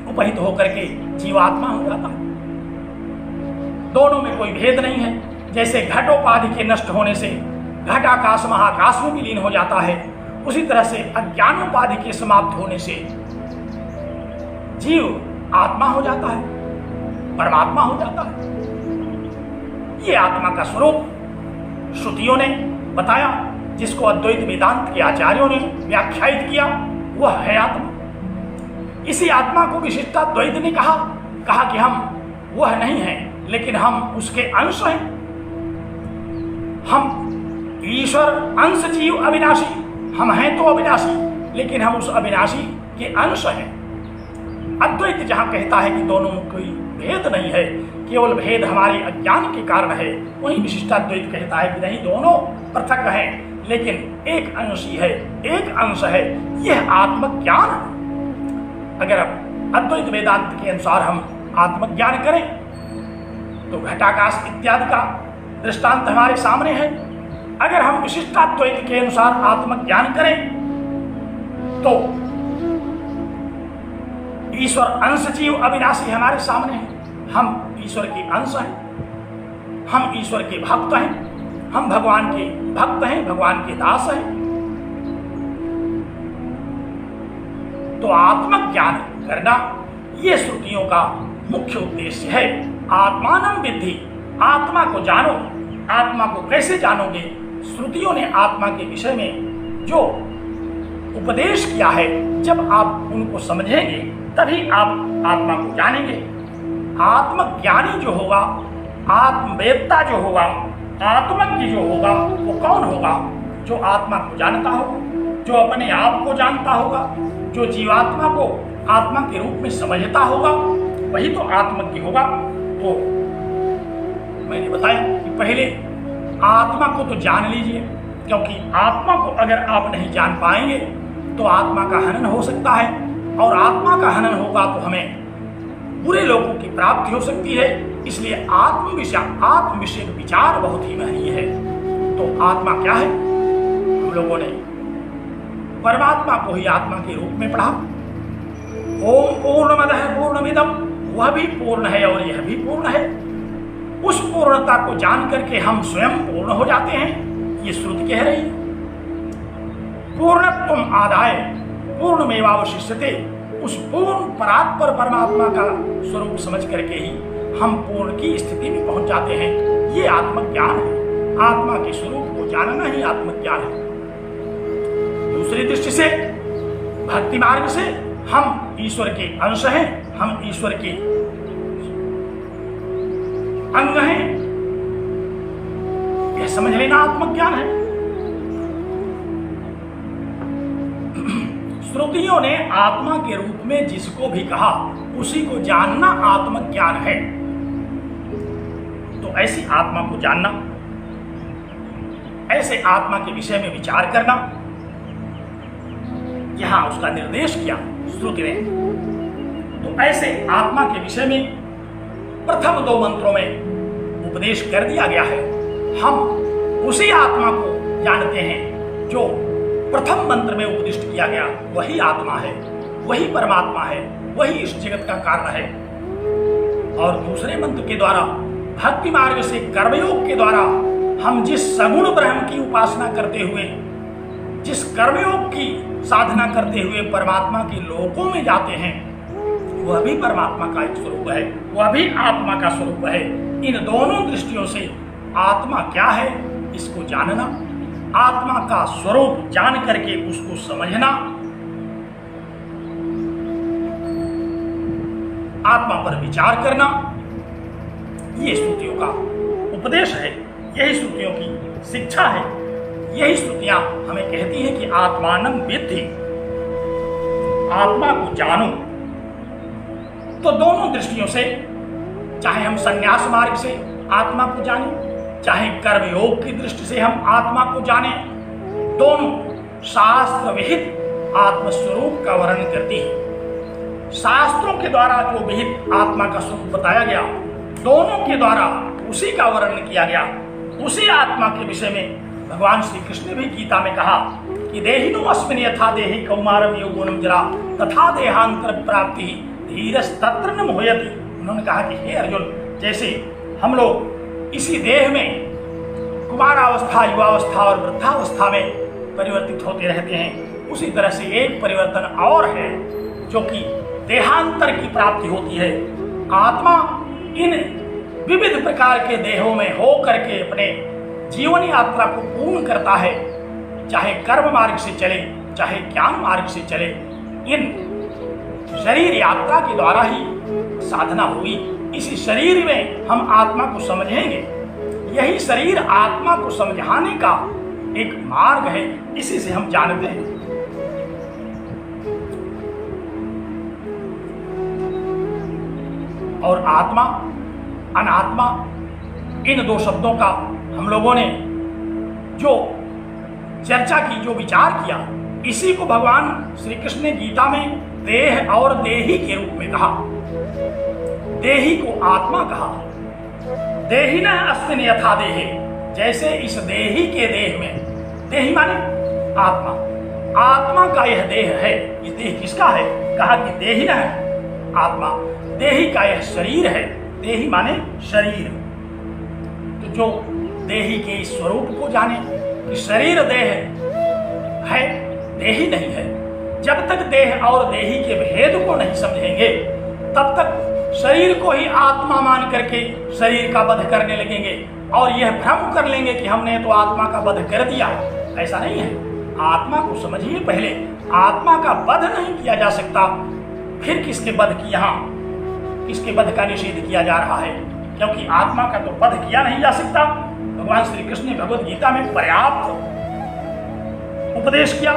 उपहित होकर के जीवात्मा हो जाता है। दोनों में कोई भेद नहीं है। जैसे घटोपाधि के नष्ट होने से घटाकाश महाकाश में विलीन हो जाता है, उसी तरह से अज्ञानोपाधि के समाप्त होने से जीव आत्मा हो जाता है, परमात्मा हो जाता है। ये आत्मा का स्वरूप श्रुतियों ने बताया, जिसको अद्वैत वेदांत के आचार्यों ने व्याख्यायित किया, वह है आत्मा। इसी आत्मा को विशिष्टाद्वैत ने कहा कि हम वह नहीं हैं, लेकिन हम उसके अंश हैं। हम ईश्वर अंश जीव अविनाशी, हम हैं तो अविनाशी, लेकिन हम उस अविनाशी के अंश हैं। अद्वैत जहां कहता है कि दोनों में कोई भेद नहीं है, केवल भेद हमारे अज्ञान के कारण है, वहीं विशिष्टाद्वैत कहता है कि नहीं, दोनों पृथक हैं, लेकिन एक अंश ही है, एक अंश है। यह आत्मज्ञान है। अगर अद्वैत वेदांत के अनुसार हम आत्मज्ञान करें तो घटाकाश इत्यादि का दृष्टांत हमारे सामने है। अगर हम विशिष्टाद्वैत के अनुसार आत्मज्ञान करें तो ईश्वर अंश जीव अविनाशी हमारे सामने है। हम ईश्वर के अंश हैं, हम ईश्वर के भक्त हैं, हम भगवान के भक्त हैं, भगवान के दास हैं। तो आत्मज्ञान करना ये श्रुतियों का मुख्य उद्देश्य है। आत्मानं विद्धि, आत्मा को जानो। आत्मा को कैसे जानोगे? श्रुतियों ने आत्मा के विषय में जो उपदेश किया है, जब आप उनको समझेंगे तभी आप आत्मा को जानेंगे। आत्मज्ञानी जो होगा, आत्मवेत्ता जो होगा, आत्मज्ञ जो होगा, वो कौन होगा? जो आत्मा को जानता होगा, जो अपने आप को जानता होगा, जो जीवात्मा को आत्मा के रूप में समझता होगा, वही तो आत्मज्ञ होगा। तो मैंने बताया कि पहले आत्मा को तो जान लीजिए, क्योंकि आत्मा को अगर आप नहीं जान पाएंगे तो आत्मा का हनन हो सकता है, और आत्मा का हनन होगा तो हमें बुरे लोगों की प्राप्ति हो सकती है। इसलिए आत्म विषय विचार बहुत ही महत्वपूर्ण है। तो आत्मा क्या है? हम लोगों ने परमात्मा को ही आत्मा के रूप में पढ़ा। ओम पूर्णमदः पूर्णमिदं, वह भी पूर्ण है और यह भी पूर्ण है। उस पूर्णता को जान करके हम स्वयं पूर्ण हो जाते हैं, ये श्रुति कह रही है। पूर्णत्वम आदाय पूर्णमेवावशिष्यते, उस पूर्ण परात्पर परमात्मा का स्वरूप समझ करके ही हम पूर्ण की स्थिति में पहुंच जाते हैं। ये आत्मज्ञान है। आत्मा के स्वरूप को जानना ही आत्मज्ञान है। दूसरी दृष्टि से, भक्ति मार्ग से, हम ईश्वर के अंश हैं, हम ईश्वर के अंग हैं, यह समझ लेना आत्मज्ञान है। श्रुतियों ने आत्मा के रूप में जिसको भी कहा, उसी को जानना आत्मज्ञान है। तो ऐसी आत्मा को जानना, ऐसे आत्मा के विषय में विचार करना, यहां उसका निर्देश किया श्रुति ने। तो ऐसे आत्मा के विषय में प्रथम 2 मंत्रों में उपदेश कर दिया गया है। हम उसी आत्मा को जानते हैं जो प्रथम मंत्र में उपदिष्ट किया गया, वही आत्मा है, वही परमात्मा है, वही इस जगत का कारण है। और दूसरे मंत्र के द्वारा, भक्ति मार्ग से, कर्मयोग के द्वारा हम जिस सगुण ब्रह्म की उपासना करते हुए, जिस कर्मयोग की साधना करते हुए परमात्मा के लोकों में जाते हैं, वह भी परमात्मा का एक स्वरूप है, वह भी आत्मा का स्वरूप है। इन दोनों दृष्टियों से आत्मा क्या है, इसको जानना, आत्मा का स्वरूप जान करके उसको समझना, आत्मा पर विचार करना, ये श्रुतियों का उपदेश है, यही श्रुतियों की शिक्षा है। यही श्रुतियां हमें कहती हैं कि आत्मानं विद्धि, आत्मा को जानो। तो दोनों दृष्टियों से, चाहे हम संन्यास मार्ग से आत्मा को जानें, चाहे कर्मयोग की दृष्टि से हम आत्मा को जानें, दोनों शास्त्र विहित आत्मस्वरूप का वर्णन करती है। शास्त्रों के द्वारा जो विहित आत्मा का स्वरूप बताया गया, दोनों के द्वारा उसी का वर्णन किया गया। उसी आत्मा के विषय में भगवान श्री कृष्ण ने भी गीता में कहा कि देहिनो अस्मिन् यथा देहि कौमारम यौवनम जरा तथा देहांतर प्राप्ति धीरस्तत्र न मोहयति। उन्होंने कहा कि हे अर्जुन, जैसे हम लोग इसी देह में कुमारावस्था, युवावस्था और वृद्धावस्था में परिवर्तित होते रहते हैं, उसी तरह से एक परिवर्तन और है जो कि देहांतर की प्राप्ति होती है। आत्मा इन विविध प्रकार के देहों में हो करके अपने जीवन यात्रा को पूर्ण करता है, चाहे कर्म मार्ग से चले चाहे ज्ञान मार्ग से चले। इन शरीर यात्रा के द्वारा ही साधना होगी। इसी शरीर में हम आत्मा को समझेंगे। यही शरीर आत्मा को समझाने का एक मार्ग है, इसी से हम जानते हैं। और आत्मा अनात्मा, इन दो शब्दों का हम लोगों ने जो चर्चा की, जो विचार किया, इसी को भगवान श्री कृष्ण ने गीता में देह और देही के रूप में कहा। देही को आत्मा कहा। देही न अस्मिन् यथा देहे, जैसे इस देही के देह में, देही माने आत्मा, आत्मा का यह देह है। ये देह किसका है? कहा कि देही न है आत्मा, देही का यह शरीर है। देही माने शरीर। तो जो देही के इस स्वरूप को जाने कि शरीर देह है, देही नहीं है, जब तक देह और देही के भेद को नहीं समझेंगे तब तक शरीर को ही आत्मा मान करके शरीर का वध करने लगेंगे और यह भ्रम कर लेंगे कि हमने तो आत्मा का वध कर दिया। ऐसा नहीं है। आत्मा को समझिए पहले। आत्मा का वध नहीं किया जा सकता, फिर किसके वध की, यहाँ किसके वध का निषेध किया जा रहा है? क्योंकि आत्मा का तो वध किया नहीं जा सकता। भगवान श्री कृष्ण ने भगवद गीता में पर्याप्त उपदेश किया।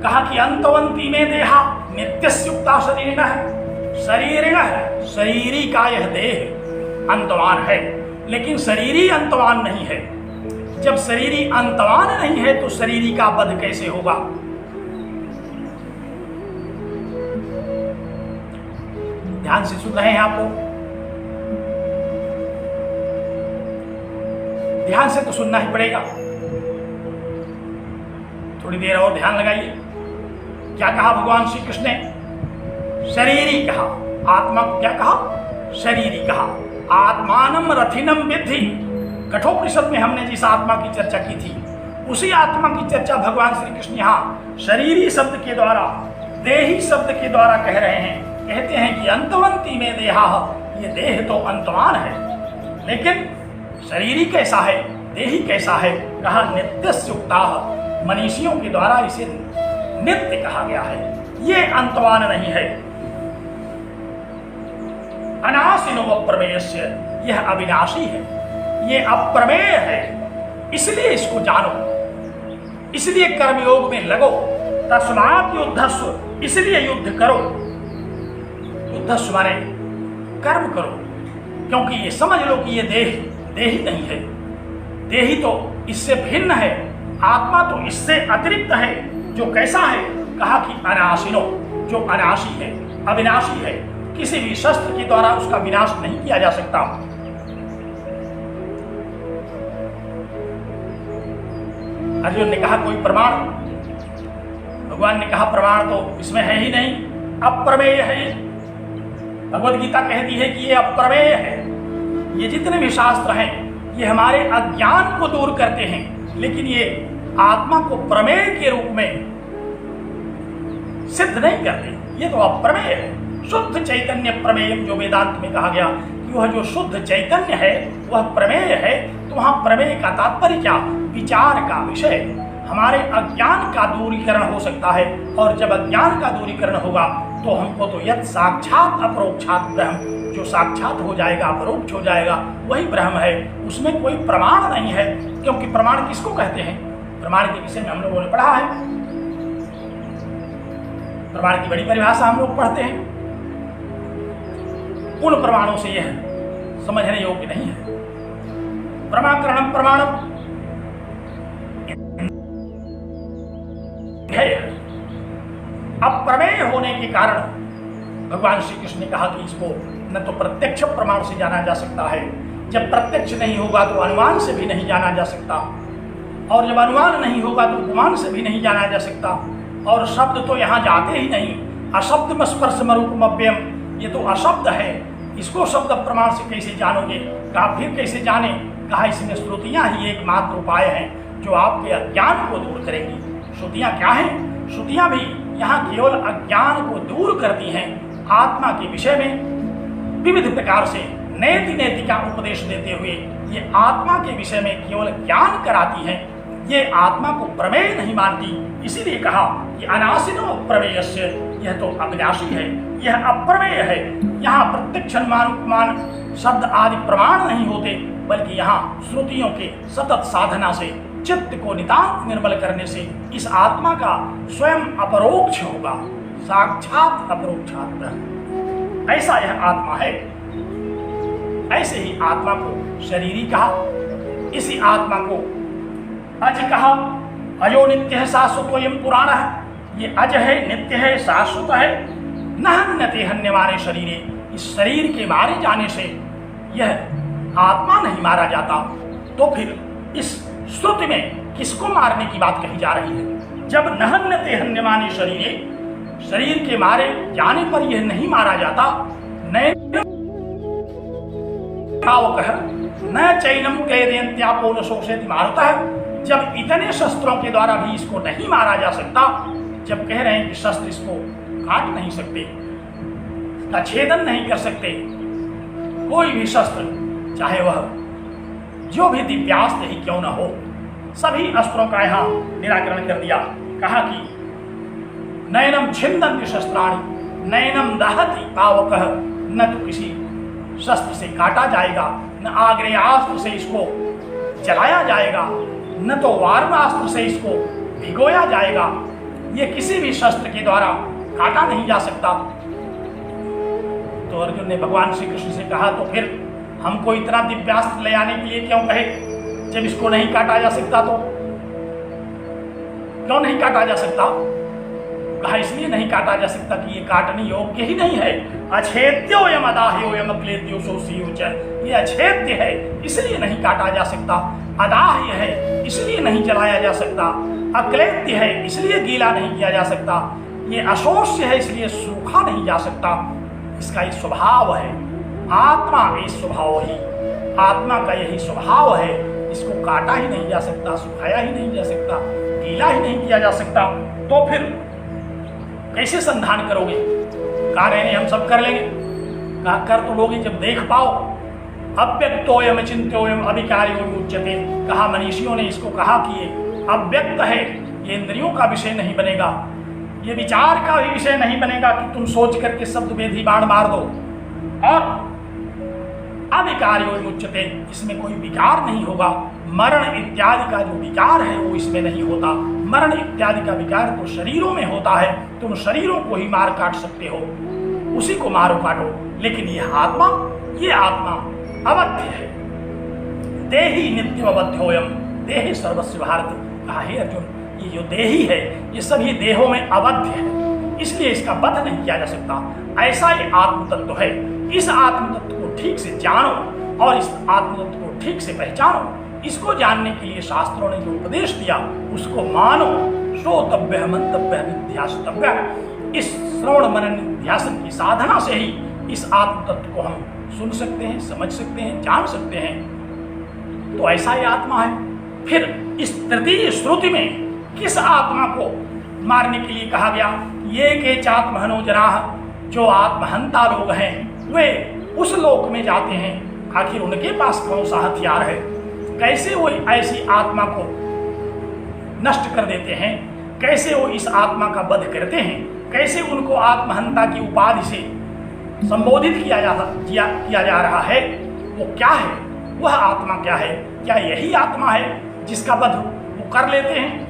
कहा कि अंतवंती में देहा नित्यस्युक्ता शरीर है। शरीर है, शरीरी का यह देह अंतवान है, लेकिन शरीरी अंतवान नहीं है। जब शरीरी अंतवान नहीं है तो शरीरी का वध कैसे होगा? ध्यान से सुन रहे हैं आप लोग? ध्यान से तो सुनना ही पड़ेगा। थोड़ी देर और ध्यान लगाइए। क्या कहा भगवान श्री कृष्ण ने? शरीरी कहा। आत्मा को क्या कहा? शरीरी कहा। आत्मानम रथिनम विद्धि। कठोपनिषद में हमने जिस आत्मा की चर्चा की थी, उसी आत्मा की चर्चा भगवान श्री कृष्ण यहाँ शरीरी शब्द के द्वारा, देही शब्द के द्वारा कह रहे हैं। कहते हैं कि अंतवंती में देहा, ये देह तो अंतवान है, लेकिन शरीरी कैसा है, देही कैसा है? कहा नित्यस्युक्ता। मनीषियों के द्वारा इसे नित्य कहा गया है, ये अंतवान नहीं है। अनाशिनो अप्रमेयस्य, यह अविनाशी है, ये अप्रमेय है, इसलिए इसको जानो, इसलिए कर्मयोग में लगो। तस्मात् युद्धस्व, इसलिए युद्ध करो। युद्धस्व माने कर्म करो, क्योंकि ये समझ लो कि ये देही नहीं है। देही तो इससे भिन्न है, आत्मा तो इससे अतिरिक्त है। जो कैसा है? कहा कि अनाशिनो, जो अनाशी है, अविनाशी है, किसी भी शस्त्र के द्वारा उसका विनाश नहीं किया जा सकता। अर्जुन ने कहा कोई प्रमाण? भगवान ने कहा प्रमाण तो इसमें है ही नहीं, अप्रमेय है। भगवद गीता कहती है कि ये अप्रमेय है। ये जितने भी शास्त्र हैं ये हमारे अज्ञान को दूर करते हैं, लेकिन ये आत्मा को प्रमेय के रूप में सिद्ध नहीं करते। ये तो अप्रमेय है। शुद्ध चैतन्य प्रमेय, जो वेदांत में कहा गया कि वह जो शुद्ध चैतन्य है वह प्रमेय है। तो वहां प्रमेय का तात्पर्य क्या? विचार का विषय। हमारे अज्ञान का दूरीकरण हो सकता है, और जब अज्ञान का दूरीकरण होगा तो हमको तो यत् साक्षात अपरोक्षात ब्रह्म, जो साक्षात हो जाएगा, अपरोक्ष हो जाएगा, वही ब्रह्म है। उसमें कोई प्रमाण नहीं है, क्योंकि प्रमाण किसको कहते हैं? प्रमाण के विषय में हम लोगों ने पढ़ा है। प्रमाण की बड़ी परिभाषा हम लोग पढ़ते हैं। उन प्रमाणों से यह समझने योग्य नहीं है। प्रमाकरणम प्रमाणम है। अप्रमेय होने के कारण भगवान श्री कृष्ण ने कहा कि इसको न तो प्रत्यक्ष प्रमाण से जाना जा सकता है, जब प्रत्यक्ष नहीं होगा तो अनुमान से भी नहीं जाना जा सकता, और जब अनुमान नहीं होगा तो उपमान से भी नहीं जाना जा सकता, और शब्द तो यहाँ जाते ही नहीं। अशब्द स्पर्शम रूपम अव्ययम, ये तो अशब्द है, इसको शब्द प्रमाण से कैसे जानोगे? कहा फिर कैसे जाने? कहा इसमें श्रुतियां ही एकमात्र उपाय हैं जो आपके अज्ञान को दूर करेंगी। श्रुतियां क्या हैं? श्रुतियां भी यहाँ केवल अज्ञान को दूर करती हैं। आत्मा के विषय में विविध प्रकार से नैति नैति का उपदेश देते हुए ये आत्मा के विषय में केवल ज्ञान कराती हैं। ये आत्मा को प्रमेय नहीं मानती, इसीलिए कहा कि अनासिनो प्रमेयस्य, यह तो अविनाशी है, यह अप्रमेय है। यहाँ प्रत्यक्ष अनुमान शब्द आदि प्रमाण नहीं होते, बल्कि यहाँ श्रुतियों के सतत साधना से चित्त को नितांत निर्मल करने से इस आत्मा का स्वयं अपरोक्ष होगा, साक्षात अपरोक्षात ब्रह्म। ऐसा यह आत्मा है। ऐसे ही आत्मा को शरीरी कहा, इसी आत्मा को अज कहा। अयो नित्य है शाश्वतोयम पुराण है, ये अज है, नित्य है, शाश्वत है। न हन्यते हन्यमाने शरीरे, इस शरीर के मारे जाने से यह आत्मा नहीं मारा जाता। तो फिर इस श्रुति में किसको मारने की बात कही जा रही है? जब न हन्यते हन्यमाने शरीरे, शरीर के मारे जाने पर यह नहीं मारा जाता। न चैनम क्लेदयन्त्यापो न शोषयति मारुतः, जब इतने शस्त्रों के द्वारा भी इसको नहीं मारा जा सकता, जब कह रहे हैं कि शस्त्र इसको काट नहीं सकते, इसका छेदन नहीं कर सकते, कोई भी शस्त्र चाहे वह जो भी दिव्यास्त्र ही क्यों न हो, सभी अस्त्रों का यहाँ निराकरण कर दिया। कहा कि नयनम छिन्दन्ति शस्त्राणि नयनम दहति पावकः, न तो किसी शस्त्र से काटा जाएगा, न आग्नेयास्त्र से इसको जलाया जाएगा, न तो वारुणास्त्र से इसको भिगोया जाएगा। ये किसी भी शस्त्र के द्वारा काटा नहीं जा सकता। तो अर्जुन ने भगवान श्री कृष्ण से कहा, तो फिर हमको इतना दिव्यास्त्र ले आने के लिए क्यों कहे? जब इसको नहीं काटा जा सकता तो क्यों नहीं काटा जा सकता? कहा इसलिए नहीं काटा जा सकता कि ये काटने योग्य ही नहीं है। अछेद्योयम अदाह्योयम अक्लेद्यो सोऽस्योच, ये अछेद्य है इसलिए नहीं काटा जा सकता। अदाह्य है इसलिए नहीं जलाया जा सकता। अक्लेद्य है इसलिए गीला नहीं किया जा सकता। ये अशोष्य है इसलिए सूखा नहीं जा सकता। इसका ये स्वभाव है। आत्मा ये स्वभाव ही, आत्मा का यही स्वभाव है। इसको काटा ही नहीं जा सकता, सुखाया ही नहीं जा सकता, गीला ही नहीं किया जा सकता। तो फिर कैसे संधान करोगे? कहा रहे हम सब कर लेंगे। कहा कर तो लोगे जब देख पाओ। अव्यक्तोयम चिंत्योयम अभिकार्योयम उच्यते, कहा मनीषियों ने इसको कहा कि ये अव्यक्त है, ये इंद्रियों का विषय नहीं बनेगा, ये विचार का भी विषय नहीं बनेगा कि तुम सोच करके शब्द वेधी बाण मार दो। और अविकार्योयम उच्यते, इसमें कोई विकार नहीं होगा। मरण इत्यादि का जो विकार है वो इसमें नहीं होता। मरण इत्यादि का विकार तो शरीरों में होता है। तुम शरीरों को ही मार काट सकते हो, उसी को मारो काटो। लेकिन यह आत्मा, ये आत्मा अवध्य है। देही नित्यम अवध्योयम, देहि सर्वस्य भारत। कहा हे अर्जुन, ये जो देही है ये सभी देहों में अवध्य है, इसलिए इसका वध नहीं किया जा सकता। ऐसा ये आत्म तत्व है। इस आत्म तत्व को ठीक से जानो और इस आत्म तत्व को ठीक से पहचानो। इसको जानने के लिए शास्त्रों ने जो उपदेश दिया उसको मानो। श्रोतव्य मंतव्य निध्यासतव्य, इस श्रवण मनन निध्यासन की साधना से ही इस आत्म तत्व को हम सुन सकते हैं, समझ सकते हैं, जान सकते हैं। तो ऐसा ही आत्मा है। फिर इस तृतीय श्रुति में किस आत्मा को मारने के लिए कहा गया? ये के चात्महनो जनाः, जो आत्महंता लोग हैं वे उस लोक में जाते हैं। आखिर उनके पास कौन सा हथियार है? कैसे वो ऐसी आत्मा को नष्ट कर देते हैं? कैसे वो इस आत्मा का वध करते हैं? कैसे उनको आत्महंता की उपाधि से संबोधित किया जा रहा है? वो क्या है? वह आत्मा क्या है? क्या यही आत्मा है जिसका वध वो कर लेते हैं?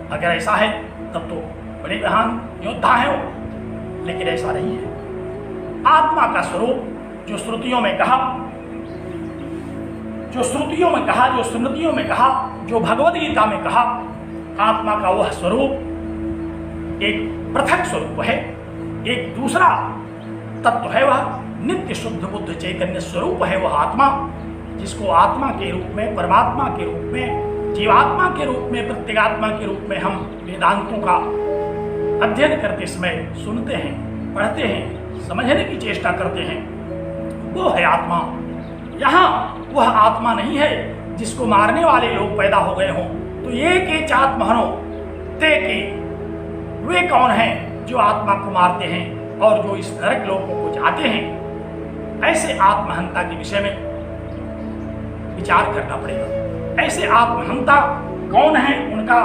अगर ऐसा है तब तो बड़े महान योद्धा है वो, लेकिन ऐसा नहीं है। आत्मा का स्वरूप जो श्रुतियों में कहा, जो स्मृतियों में कहा, जो भगवद गीता में कहा, आत्मा का वह स्वरूप एक पृथक स्वरूप है, एक दूसरा तत्व है। वह नित्य शुद्ध बुद्ध चैतन्य स्वरूप है वह आत्मा, जिसको आत्मा के रूप में, परमात्मा के रूप में, जीवात्मा के रूप में, प्रत्यगात्मा के रूप में हम वेदांतों का अध्ययन करते समय सुनते हैं, पढ़ते हैं, समझने की चेष्टा करते हैं। वो है आत्मा। यहाँ वह आत्मा नहीं है जिसको मारने वाले लोग पैदा हो गए हों। तो ये के चात्महनो ते के, वे कौन हैं जो आत्मा को मारते हैं और जो इस नरक लोकों को जाते हैं। ऐसे आत्महंता के विषय में विचार करना पड़ेगा। ऐसे आत्महंता कौन है, उनका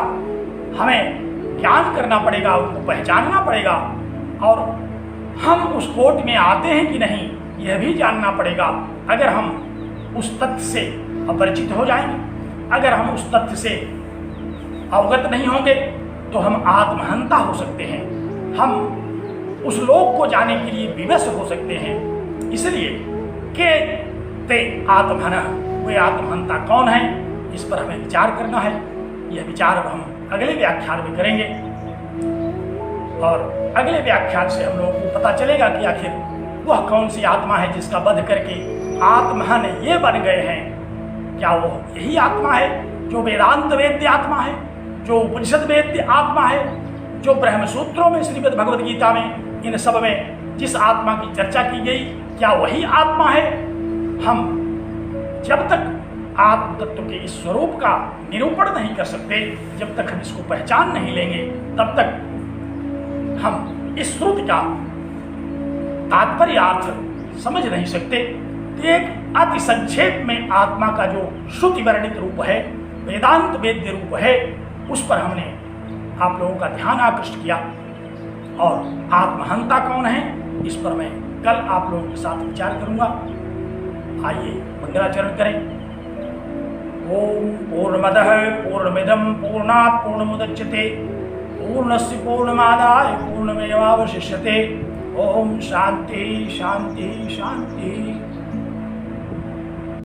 हमें ज्ञान करना पड़ेगा, उनको पहचानना पड़ेगा, और हम उस कोट में आते हैं कि नहीं यह भी जानना पड़ेगा। अगर हम उस तथ्य से अपरिचित हो जाएंगे, अगर हम उस तथ्य से अवगत नहीं होंगे, तो हम आत्महंता हो सकते हैं, हम उस लोक को जाने के लिए विवश हो सकते हैं। इसलिए के ते आत्महन, वे आत्महंता कौन है, इस पर हमें विचार करना है। यह विचार अब हम अगले व्याख्यान में करेंगे, और अगले व्याख्यान से हम लोगों को पता चलेगा कि आखिर वह कौन सी आत्मा है जिसका वध करके आत्महन ये बन गए हैं। क्या वो यही आत्मा है जो वेदांत वेद्य आत्मा है, जो उपनिषद वेद्य आत्मा है, जो ब्रह्म सूत्रों में श्रीमद् भगवद गीता में इन सब में जिस आत्मा की चर्चा की गई, क्या वही आत्मा है? हम जब तक आत्म तत्व के इस स्वरूप का निरूपण नहीं कर सकते, जब तक हम इसको पहचान नहीं लेंगे, तब तक हम इस श्रुति का तात्पर्य अर्थ समझ नहीं सकते। एक अति संक्षेप में आत्मा का जो श्रुति वर्णित रूप है, वेदांत वेद्य रूप है, उस पर हमने आप लोगों का ध्यान आकृष्ट किया। और आत्महंता कौन है, इस पर मैं कल आप लोगों के साथ विचार करूंगा। आइए मंगलाचरण करें। ओम पूर्णमदः पूर्णमिदं पूर्णात् पूर्णमुदच्यते पूर्णस्य पूर्णमादाय पूर्णमेवावशिष्यते। ओम शांति शांति शांति।